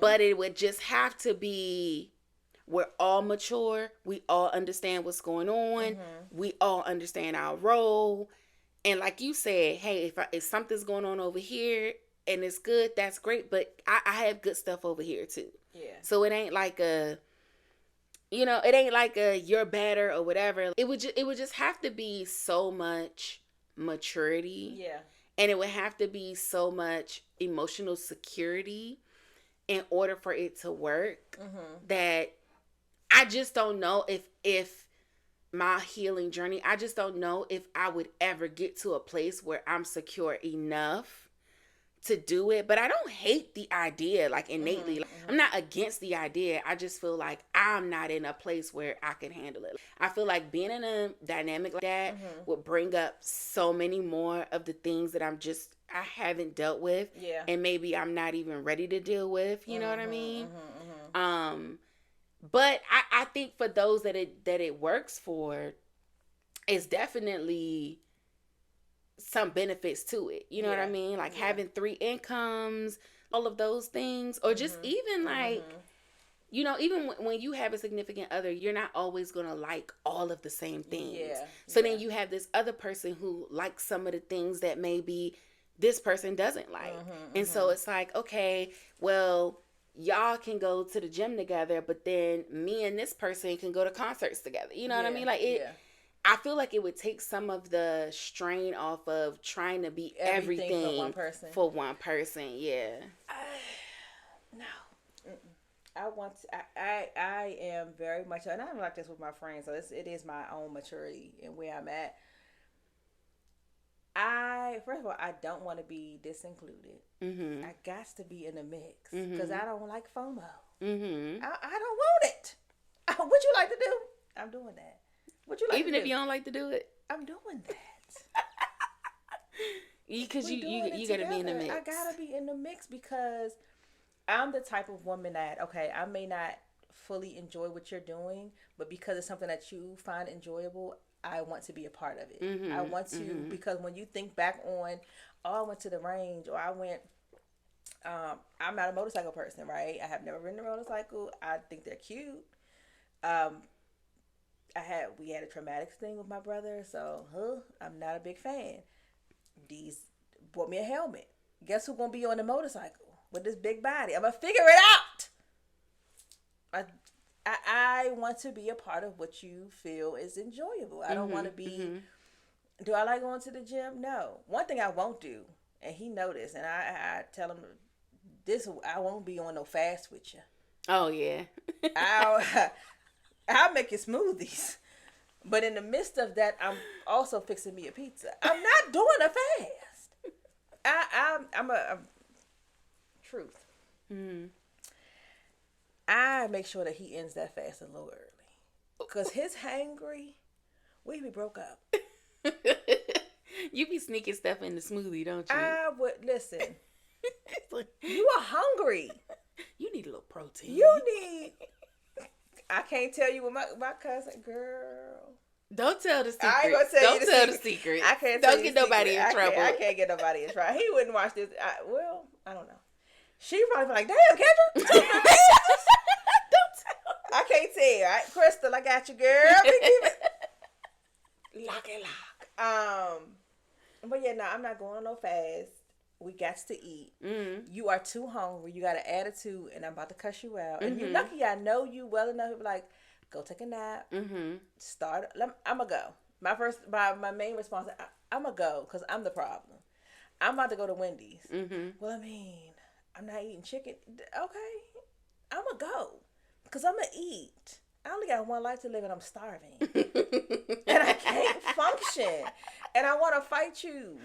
But it would just have to be, we're all mature. We all understand what's going on. We all understand our role. And like you said, hey, if something's going on over here and it's good, that's great. But I have good stuff over here too. Yeah. So it ain't like it ain't like you're better or whatever. It would just have to be so much maturity. Yeah. And it would have to be so much emotional security in order for it to work that I just don't know if my healing journey, I just don't know if I would ever get to a place where I'm secure enough to do it. But I don't hate the idea, like, innately. Like, I'm not against the idea. I just feel like I'm not in a place where I can handle it. I feel like being in a dynamic like that would bring up so many more of the things that I haven't dealt with. Yeah. And maybe I'm not even ready to deal with. You know what I mean? But I think for those that it works for, it's definitely some benefits to it. You know what I mean? Like having 3 incomes, all of those things, or just even like, you know, even when you have a significant other, you're not always going to like all of the same things. Yeah. So then you have this other person who likes some of the things that maybe this person doesn't like. And so it's like, okay, well, y'all can go to the gym together, but then me and this person can go to concerts together. You know what I mean? Like I feel like it would take some of the strain off of trying to be everything for one person. For one person, yeah. No. I want to, I am very much, and I'm like this with my friends, so it is my own maturity and where I'm at. First of all, I don't want to be disincluded. Mm-hmm. I got to be in the mix Mm-hmm. because I don't like FOMO. Mm-hmm. I don't want it. What you like to do? I'm doing that. What you like Even to if do? you don't like to do it? I'm doing that. Because you gotta be in the mix. I gotta be in the mix because I'm the type of woman that, okay, I may not fully enjoy what you're doing, but because it's something that you find enjoyable, I want to be a part of it. Mm-hmm. I want to, because when you think back on, oh, I went to the range, or I went, I'm not a motorcycle person, right? I have never ridden a motorcycle. I think they're cute. We had a traumatic thing with my brother, so I'm not a big fan. These bought me a helmet. Guess who's gonna be on the motorcycle with this big body? I'm gonna figure it out. I want to be a part of what you feel is enjoyable. I don't want to be. Mm-hmm. Do I like going to the gym? No. One thing I won't do, and he noticed, and I tell him this: I won't be on no fast with you. Oh yeah. I'll make you smoothies. But in the midst of that, I'm also fixing me a pizza. I'm not doing a fast. I'm a truth. Mm-hmm. I make sure that he ends that fast a little early. Because his hangry, we be broke up. You be sneaking stuff in the smoothie, don't you? I would, listen. You are hungry. You need a little protein. You need... I can't tell you what my cousin, girl. Don't tell the secret. I ain't gonna tell you the secret. Don't tell the secret. I can't tell Don't get nobody in trouble. I can't get nobody in trouble. He wouldn't watch this. I don't know. She probably be like, damn, Kendra. Don't tell. I can't tell. Right? Crystal, I got you, girl. Lock and lock. But yeah, no, I'm not going on no fast. We got to eat. Mm-hmm. You are too hungry. You got an attitude, and I'm about to cuss you out. And you're lucky I know you well enough to be like, go take a nap. Mm-hmm. I'm going to go. My main response is, I'm going to go because I'm the problem. I'm about to go to Wendy's. Mm-hmm. Well, I mean, I'm not eating chicken. Okay. I'm going to go because I'm going to eat. I only got one life to live and I'm starving. And I can't function. And I want to fight you.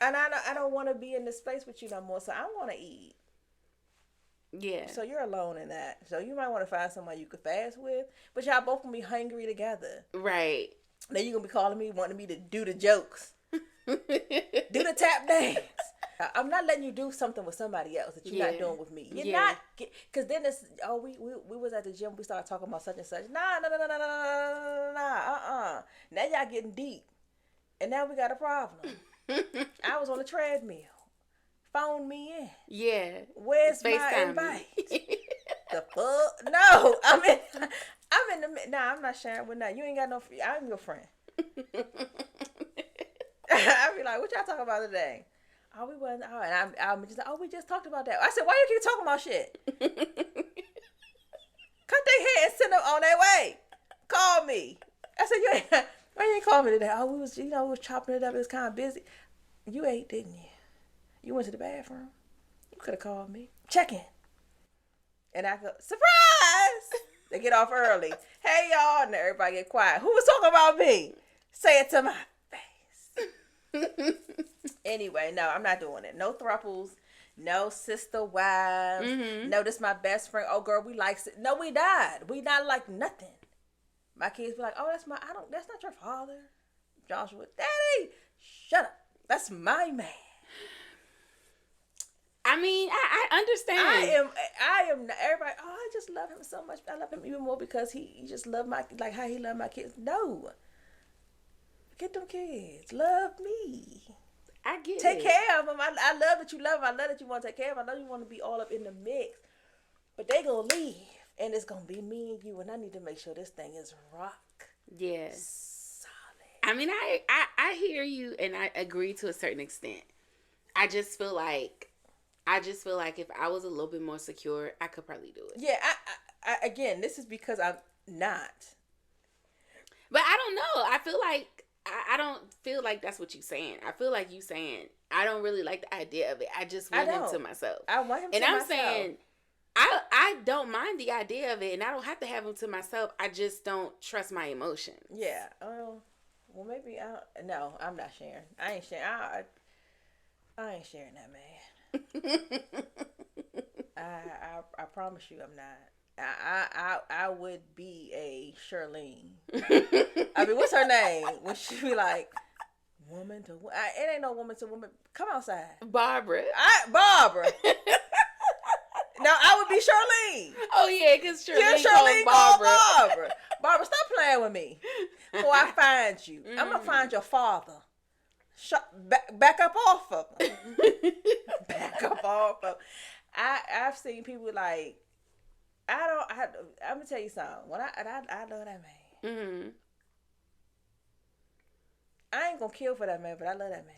And I don't want to be in this space with you no more, so I want to eat. Yeah. So you're alone in that. So you might want to find someone you could fast with, but y'all both gonna be hungry together. Right. Then you're gonna be calling me, wanting me to do the jokes, do the tap dance. I'm not letting you do something with somebody else that you're not doing with me. You're not, because then it's, we was at the gym, we started talking about such and such. Nah. Now y'all getting deep, and now we got a problem. I was on the treadmill. Phone me in. Yeah. Where's my invite? The fuck? No, I'm in the. Nah, I'm not sharing with that. You ain't got no. I'm your friend. I be like, what y'all talking about today? Oh, we wasn't. Oh, and I'm just like, we just talked about that. I said, why you keep talking about shit? Cut their head and send them on their way. Call me. I said, why you ain't call me today? Oh, we was chopping it up. It was kind of busy. You ate, didn't you? You went to the bathroom. You could have called me. Check in. And I go, surprise! They get off early. Hey, y'all. And everybody get quiet. Who was talking about me? Say it to my face. Anyway, no, I'm not doing it. No throuples. No sister wives. Mm-hmm. No, this my best friend. Oh, girl, we like... No, we died. We not like nothing. My kids be like, oh, that's not your father. Joshua, Daddy, shut up. That's my man. I mean, I understand. I am, everybody, oh, I just love him so much. I love him even more because he just loved like how he loved my kids. No. Get them kids. Love me. I get Take care of them. I love that you love them. I love that you want to take care of them. I know you want to be all up in the mix. But they gonna leave. And it's going to be me and you. And I need to make sure this thing is rock. Yes. Solid. I mean, I hear you and I agree to a certain extent. I just feel like if I was a little bit more secure, I could probably do it. Yeah. I again, this is because I'm not. But I don't know. I feel like I don't feel like that's what you're saying. I feel like you saying I don't really like the idea of it. I just want him to myself. I want him and to I'm myself. saying I don't mind the idea of it, and I don't have to have him to myself. I just don't trust my emotions. Yeah. Well, maybe no, I'm not sharing. I ain't sharing. I ain't sharing that, man. I promise you, I'm not. I would be a Shirlene. I mean, what's her name? When she be like, woman to it ain't no woman to woman. Come outside, Barbara. Barbara. No, I would be Shirlene. Oh yeah, because Shirlene called Barbara. Barbara. Barbara, stop playing with me. Before I find you, I'm gonna find your father. Back up off of him. Back up off of him. I've seen people like I'm gonna tell you something. When I love that man. Mm-hmm. I ain't gonna kill for that man, but I love that man.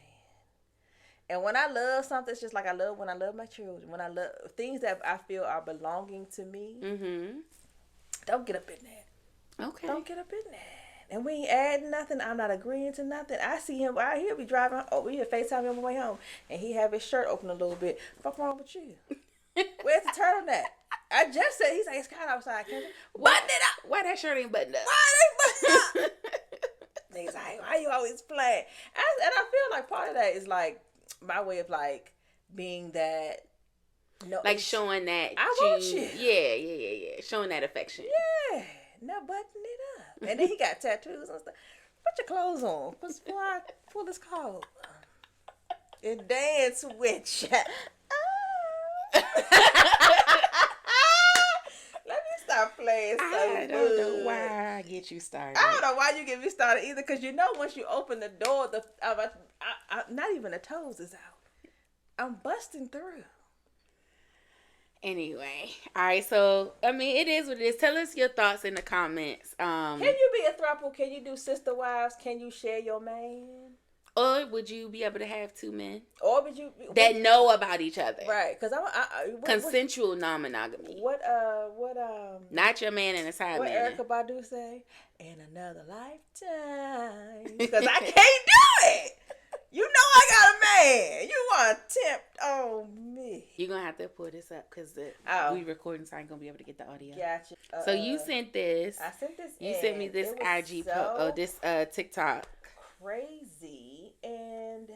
And when I love something, it's just like when I love my children. When I love things that I feel are belonging to me. Mm-hmm. Don't get up in that. Okay. Don't get up in that. And we ain't adding nothing. I'm not agreeing to nothing. I see him. He'll be driving. We hear FaceTime him on the way home, and he have his shirt open a little bit. What's wrong with you? Where's the turtleneck? I just said he's like it's kind of outside. Kendra. Button it up. Why that shirt ain't buttoned up? Why they button up? He's like, why you always playing? And I feel like part of that is like my way of like being that. No, like showing that I want you. Yeah. Showing that affection. Yeah. No, button it up. And then he got tattoos and stuff. Put your clothes on. Before I pull this coat. And dance with you. Let me stop playing so I don't good. know why I get you started. I don't know why you get me started either. Because you know once you open the door, not even the toes is out. I'm busting through. Anyway, all right. So I mean, it is what it is. Tell us your thoughts in the comments. Can you be a throuple? Can you do sister wives? Can you share your man? Or would you be able to have two men? Or would you that know about each other? Right? Because consensual non-monogamy. What not your man and a side what man. Erykah Badu say? In another lifetime. Because I can't do it. You know I got a man. You want to tempt on me. You're going to have to pull this up because we recording, so I ain't going to be able to get the audio. Gotcha. So you sent this. I sent this You sent me this IG this TikTok. Crazy. And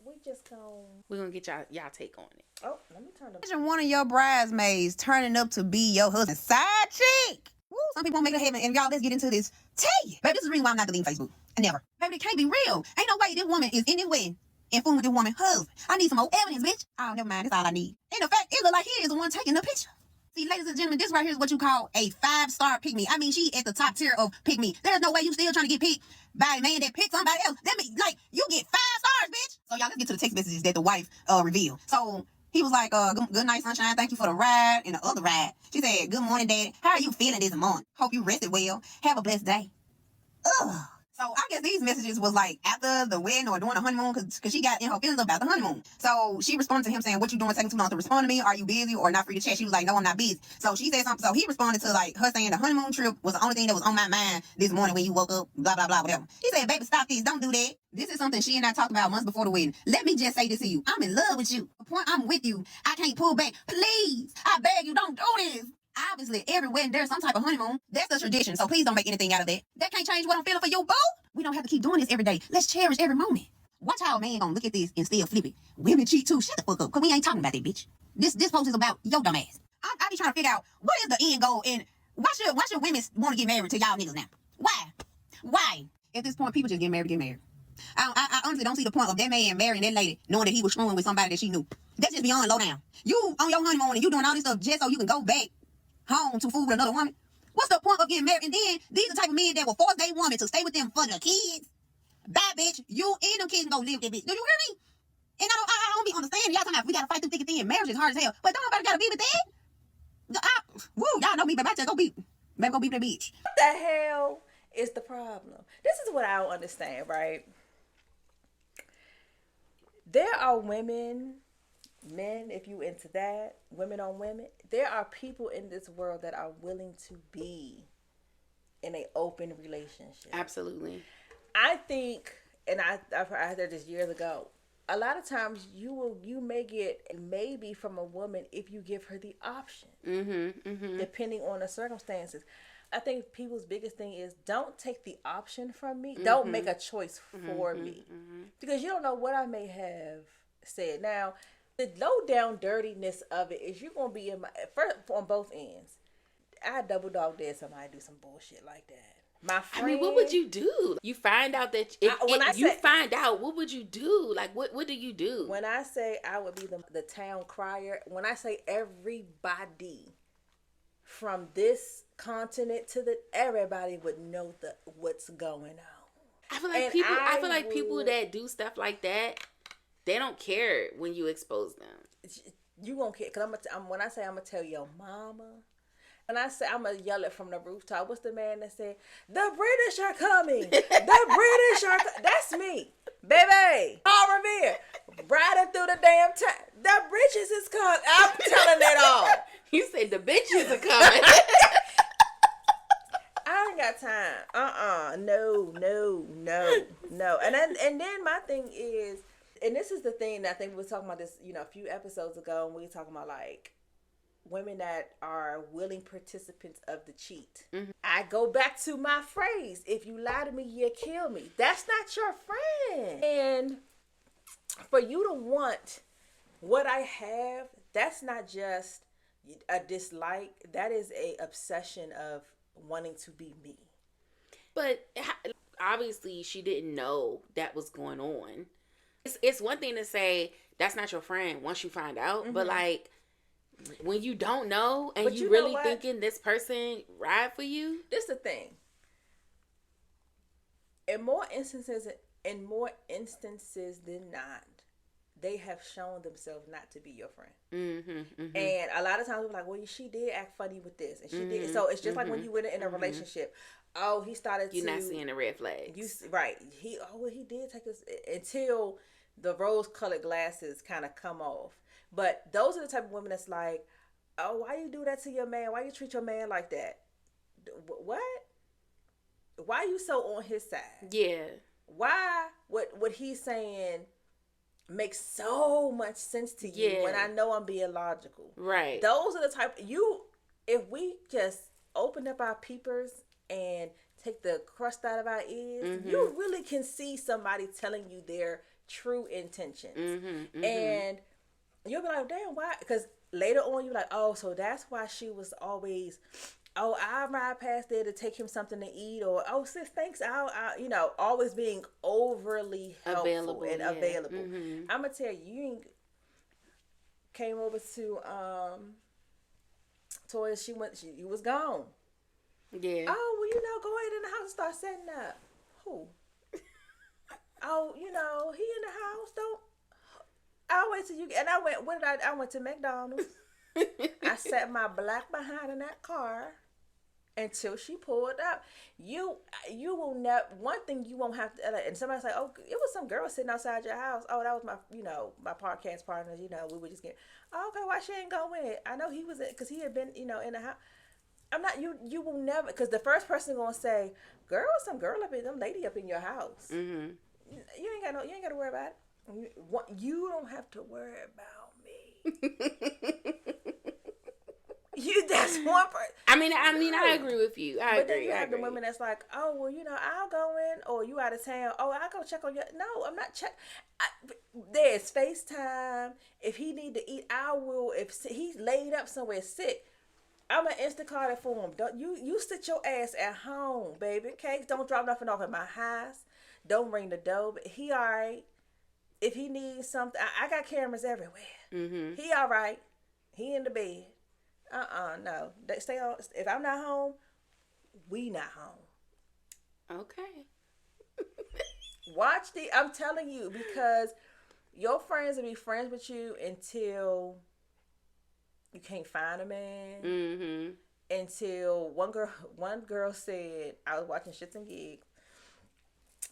we're going to get y'all take on it. Oh, let me turn Imagine one of your bridesmaids turning up to be your husband's side chick. Woo, some people won't make it happen. And y'all, let's get into this. Tell you. Baby, this is the reason why I'm not deleting Facebook. Never. Baby, it can't be real. Ain't no way this woman is in this wedding and fooling with this woman's husband. I need some more evidence, bitch. Oh, never mind. That's all I need. And the fact, it look like he is the one taking the picture. See, ladies and gentlemen, this right here is what you call a 5-star pick me. I mean, she at the top tier of pick me. There's no way you still trying to get picked by a man that picked somebody else. That means, like, you get 5 stars, bitch. So, y'all, let's get to the text messages that the wife revealed. So, he was like, good night, sunshine. Thank you for the ride and the other ride. She said, good morning, daddy. How are you feeling this morning? Hope you rested well. Have a blessed day. Ugh. So I guess these messages was like after the wedding or during the honeymoon because she got in her feelings about the honeymoon. So she responded to him saying, what you doing taking too long to respond to me? Are you busy or not free to chat? She was like, no, I'm not busy. So she said something. So he responded to like her saying the honeymoon trip was the only thing that was on my mind this morning when you woke up, blah, blah, blah, whatever. He said, baby, stop this. Don't do that. This is something she and I talked about months before the wedding. Let me just say this to you. I'm in love with you. The point I'm with you. I can't pull back. Please, I beg you, don't do this. Obviously, every wedding, there's some type of honeymoon. That's the tradition, so please don't make anything out of that. That can't change what I'm feeling for you, boo. We don't have to keep doing this every day. Let's cherish every moment. Watch how a man gonna look at this and still flip it. Women cheat too. Shut the fuck up, because we ain't talking about that, bitch. This post is about your dumb ass. I be trying to figure out, what is the end goal, and why should women want to get married to y'all niggas now? Why? At this point, people just get married. I honestly don't see the point of that man marrying that lady knowing that he was screwing with somebody that she knew. That's just beyond low down. You on your honeymoon and you doing all this stuff just so you can go back home to fool with another woman. What's the point of getting married? And then these are the type of men that will force their woman to stay with them for the kids. Bye, bitch. You and them kids can go live with that bitch. Do you hear me? And I don't be understanding. Y'all talking about we gotta fight through thick and thin. Marriage is hard as hell. But don't nobody gotta be with that. Y'all know me, baby. I just go beat that bitch. What the hell is the problem? This is what I don't understand, right? There are women, men, if you into that, women on women, there are people in this world that are willing to be in an open relationship. Absolutely. I think, and I heard this years ago. A lot of times you may get maybe from a woman if you give her the option, depending on the circumstances. I think people's biggest thing is don't take the option from me. Don't make a choice for me, because you don't know what I may have said. Now, the low down dirtiness of it is you're gonna be in my first on both ends. I double dog dare somebody do some bullshit like that. My friend, I mean, what would you do? You find out that find out, what would you do? Like, what do you do? When I say I would be the town crier, when I say everybody from this continent to everybody would know what's going on. I feel like people that do stuff like that, they don't care when you expose them. You won't care, because when I say I'm gonna tell your mama. And I say, I'm going to yell it from the rooftop. What's the man that said, the British are coming. The British are That's me. Baby. Paul Revere. Riding through the damn time. The British is coming. I'm telling it all. You said the bitches are coming. I ain't got time. No. And then my thing is, and this is the thing that I think we were talking about this, a few episodes ago, and we were talking about like, women that are willing participants of the cheat. I go back to my phrase, if you lie to me, you kill me. That's not your friend. And for you to want what I have, that's not just a dislike. That is a obsession of wanting to be me. But obviously she didn't know that was going on. It's one thing to say that's not your friend once you find out, but like, when you don't know and you really thinking this person ride for you. This is the thing. In more instances than not, they have shown themselves not to be your friend. And a lot of times we're like, well, she did act funny with this, and she did. So it's just like when you went in a relationship. Oh, he started. You're not seeing the red flags. Right. He did take us until the rose-colored glasses kind of come off. But those are the type of women that's like, oh, why you do that to your man? Why you treat your man like that? What? Why you so on his side? Yeah. Why? What he's saying makes so much sense to you when I know I'm being logical. Right. Those are the type if we just open up our peepers and take the crust out of our ears, you really can see somebody telling you their true intentions. And you'll be like, damn, why? Because later on, you're like, oh, so that's why she was always, oh, I'll ride past there to take him something to eat, or, oh, sis, thanks, I'll always being overly helpful and available. I'm going to tell you, you came over to Toya, she was gone. Yeah. Oh, well, go ahead in the house and start setting up. Who? Oh, he in the house, don't. I'll wait till you and I went to McDonald's. I sat my black behind in that car until she pulled up. You will never. One thing you won't have to. And somebody's like, oh, it was some girl sitting outside your house. Oh, that was my my podcast partners. We were just getting. Oh, okay, why she ain't go in? I know he was because he had been in the house. I'm not. You will never, because the first person gonna say, girl, some girl up in them lady up in your house. You ain't got to worry about it. You don't have to worry about me. That's one person. I mean, I agree with you. But then you have the women that's like, oh, well, I'll go in, or you out of town. Oh, I'll go check on you. No, I'm not check. There's FaceTime. If he need to eat, I will. If he's laid up somewhere sick, I'm an Instacart it for him. Don't you sit your ass at home, baby. Okay, don't drop nothing off at my house. Don't ring the door. But he all right. If he needs something, I got cameras everywhere. He all right. He in the bed. No. Stay on. If I'm not home, we not home. Okay. I'm telling you, because your friends will be friends with you until you can't find a man. Until one girl said, I was watching Shits and Gigs,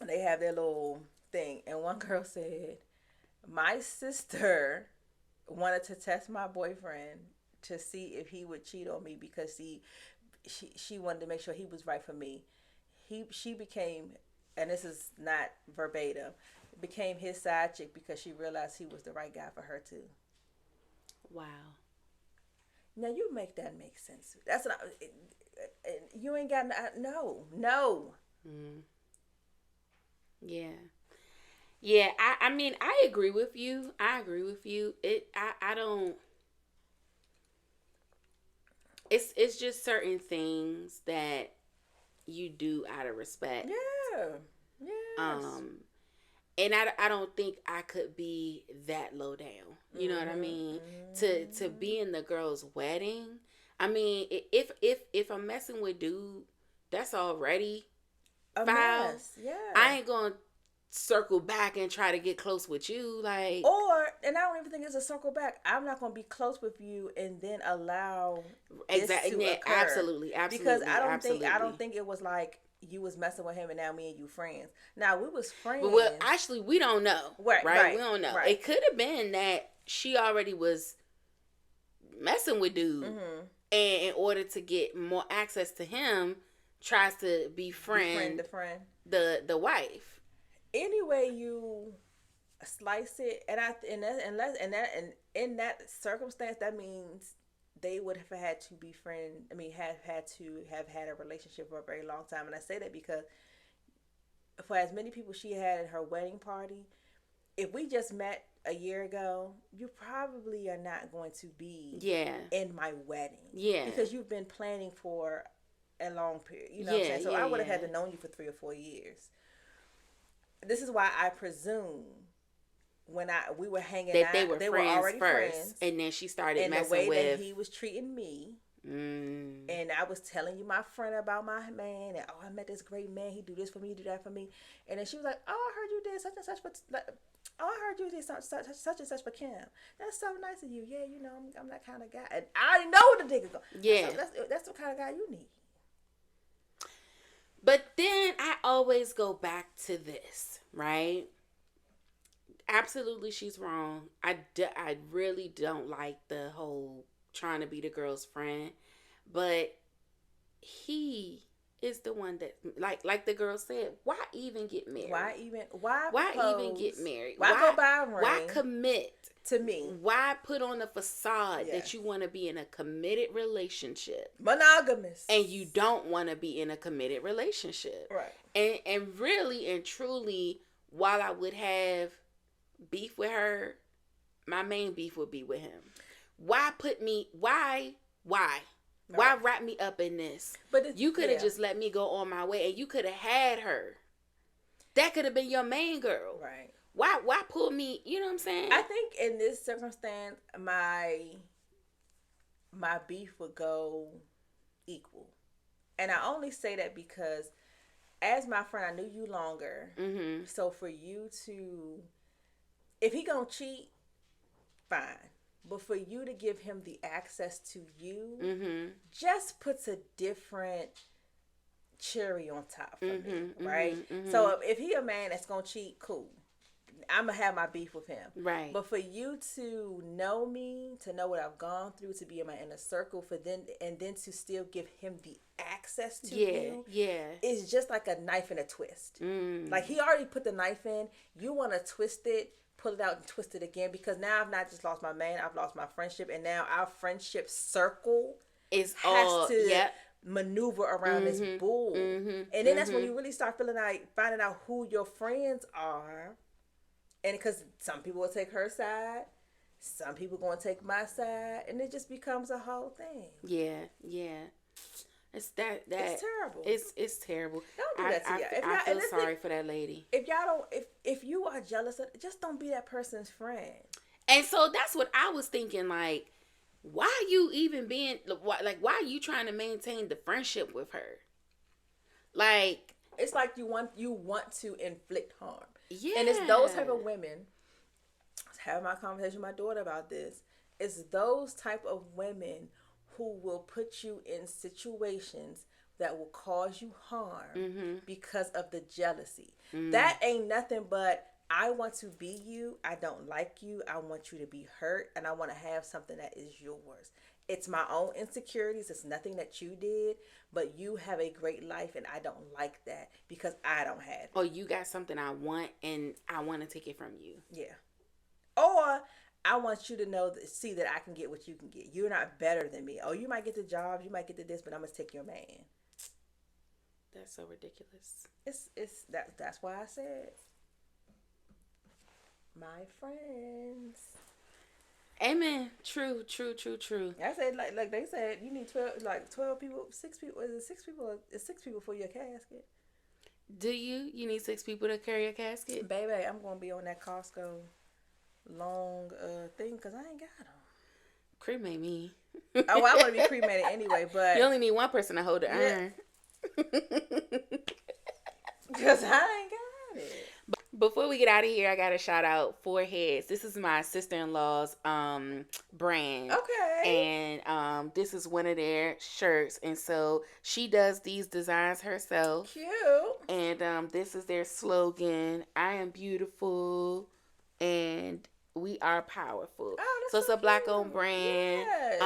and they have their little thing, and one girl said, my sister wanted to test my boyfriend to see if he would cheat on me, because she wanted to make sure he was right for me. She became, and this is not verbatim, became his side chick because she realized he was the right guy for her too. Wow. Now you make that make sense. That's not. You ain't got no. Mm. Yeah. I mean, I agree with you. I don't. It's just certain things that you do out of respect. Yeah. Yes. And I don't think I could be that low down. You know what I mean? To be in the girl's wedding. I mean, if I'm messing with dude, that's already A foul. mess. Yeah. I ain't gonna circle back and try to get close with you, like. And I don't even think it's a circle back. I'm not gonna be close with you and then allow Exactly. this to occur. Absolutely. Because I don't think it was like you was messing with him and now me and you friends. Now we was friends. Well, actually, we don't know. Right. We don't know. Right. It could have been that she already was messing with dude, and in order to get more access to him, tries to befriend the wife. Anyway, you slice it, and in that circumstance, that means they would have had to befriend. I mean, have had to have had a relationship for a very long time. And I say that because for as many people she had at her wedding party, if we just met a year ago, you probably are not going to be in my wedding. Yeah. Because you've been planning for a long period. You know what I'm saying? So I would have had to know you for 3 or 4 years. This is why I presume when we were hanging out, they were already friends, and then she started messing with. And the way with that he was treating me, and I was telling you my friend about my man, and I met this great man. He do this for me, he do that for me, and then she was like, "Oh, I heard you did such and such for." I heard you did such and such for Kim. That's so nice of you. Yeah, you know, I'm that kind of guy, and I already know the nigga go. Yeah, that's the kind of guy you need. But then I always go back to this, right? Absolutely, she's wrong. I really don't like the whole trying to be the girl's friend. But he is the one that, like the girl said, why even get married? Why even get married? Why go buy a ring? Why commit to me? Why put on a facade that you want to be in a committed relationship? Monogamous. And you don't want to be in a committed relationship. Right. And really and truly, while I would have beef with her, my main beef would be with him. Why wrap me up in this? But you could have just let me go on my way, and you could have had her. That could have been your main girl. Right. Why pull me? You know what I'm saying? I think in this circumstance, my beef would go equal. And I only say that because as my friend, I knew you longer. Mm-hmm. So for you to, if he gonna cheat, fine. But for you to give him the access to you, just puts a different cherry on top for me, right? So if he a man that's gonna cheat, cool. I'm gonna have my beef with him, right? But for you to know me, to know what I've gone through, to be in my inner circle, and then to still give him the access to you, it's just like a knife and a twist. Like he already put the knife in, you want to twist it, pull it out and twist it again, because now I've not just lost my man, I've lost my friendship, and now our friendship circle has to maneuver around this bull, and then that's when you really start finding out who your friends are. And because some people will take her side, some people going to take my side, and it just becomes a whole thing. Yeah. It's it's terrible. It's terrible. Don't do that to y'all. I feel sorry for that lady. If you are jealous, just don't be that person's friend. And so that's what I was thinking. Like, why you even being like? Why are you trying to maintain the friendship with her? Like, it's like you want to inflict harm. Yeah. And it's those type of women. I was having my conversation with my daughter about this. It's those type of women who will put you in situations that will cause you harm because of the jealousy. That ain't nothing but, I want to be you. I don't like you. I want you to be hurt, and I want to have something that is yours. it's my own insecurities. It's nothing that you did, but you have a great life, and I don't like that because I don't have it. Or you got something I want, and I want to take it from you. Yeah. Or I want you to see that I can get what you can get. You're not better than me. Oh, you might get the job, you might get the this, but I'm gonna take your man. That's so ridiculous. That's why I said my friends. Amen. True. I said like they said you need 12 people, 6 people. Is it 6 people? It's 6 people for your casket. Do you? You need 6 people to carry a casket? Baby, I'm gonna be on that Costco long thing because I ain't got them. Cremate me. Oh, I want to be cremated anyway, but you only need one person to hold the urn. Because I ain't got it. Before we get out of here, I got to shout out Foreheads. This is my sister-in-law's brand. Okay. And this is one of their shirts. And so she does these designs herself. Cute. And this is their slogan. I am beautiful and we are powerful. Oh, so it's a black-owned cute. brand, Yes.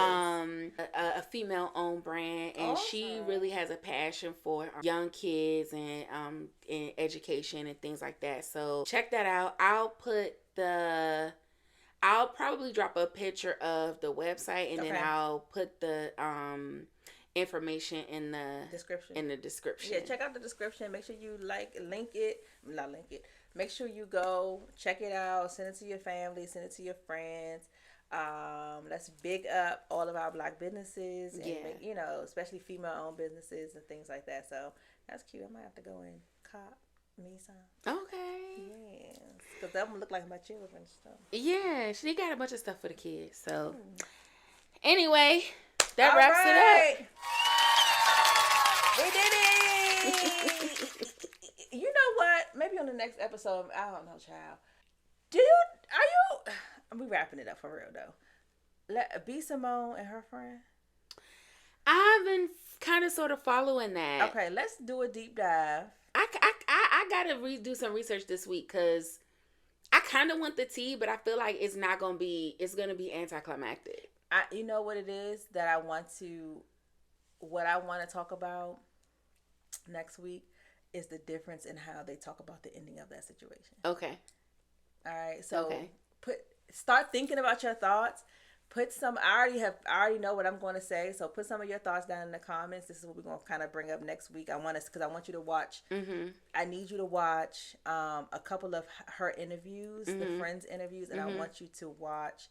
a female-owned brand, and she Awesome. really has a passion for young kids and in education and things like that. So check that out. I'll probably drop a picture of the website, and then I'll put the information in the description. Yeah, check out the description. Make sure you Make sure you go check it out. Send it to your family. Send it to your friends. Let's big up all of our black businesses, and especially female-owned businesses and things like that. So that's cute. I might have to go and cop me some. Okay. Yes, because that would look like my children stuff. Yeah, she got a bunch of stuff for the kids. So anyway, that wraps it up. We did it. You know what? Maybe on the next episode, I don't know, child. We wrapping it up for real though. B. Simone and her friend. I've been kind of sort of following that. Okay, let's do a deep dive. I gotta do some research this week because I kind of want the tea, but I feel like it's gonna be anticlimactic. You know what it is that I want to talk about next week is the difference in how they talk about the ending of that situation. Okay. All right. So start thinking about your thoughts. I already know what I'm going to say. So put some of your thoughts down in the comments. This is what we're going to kind of bring up next week. Because I want you to watch. Mm-hmm. I need you to watch a couple of her interviews, the friends interviews, and I want you to watch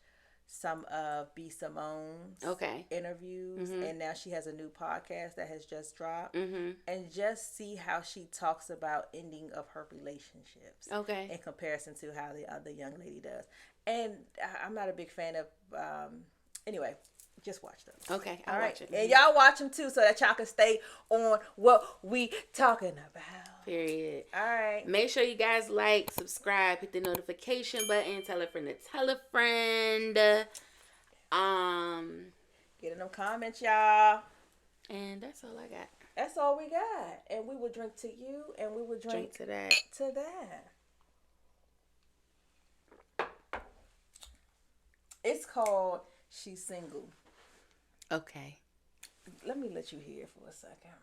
some of B. Simone's interviews. And now she has a new podcast that has just dropped. And just see how she talks about ending of her relationships. In comparison to how the other young lady does. And I'm not a big fan of anyway, just watch them. Okay, I'll watch it. And y'all watch them too so that y'all can stay on what we talking about. Period. All right. Make sure you guys like, subscribe, hit the notification button, tell a friend to tell a friend. Get in them comments, y'all. And that's all I got. That's all we got. And we will drink to you and we will drink to that. It's called She's Single. Okay. Let me let you hear it for a second.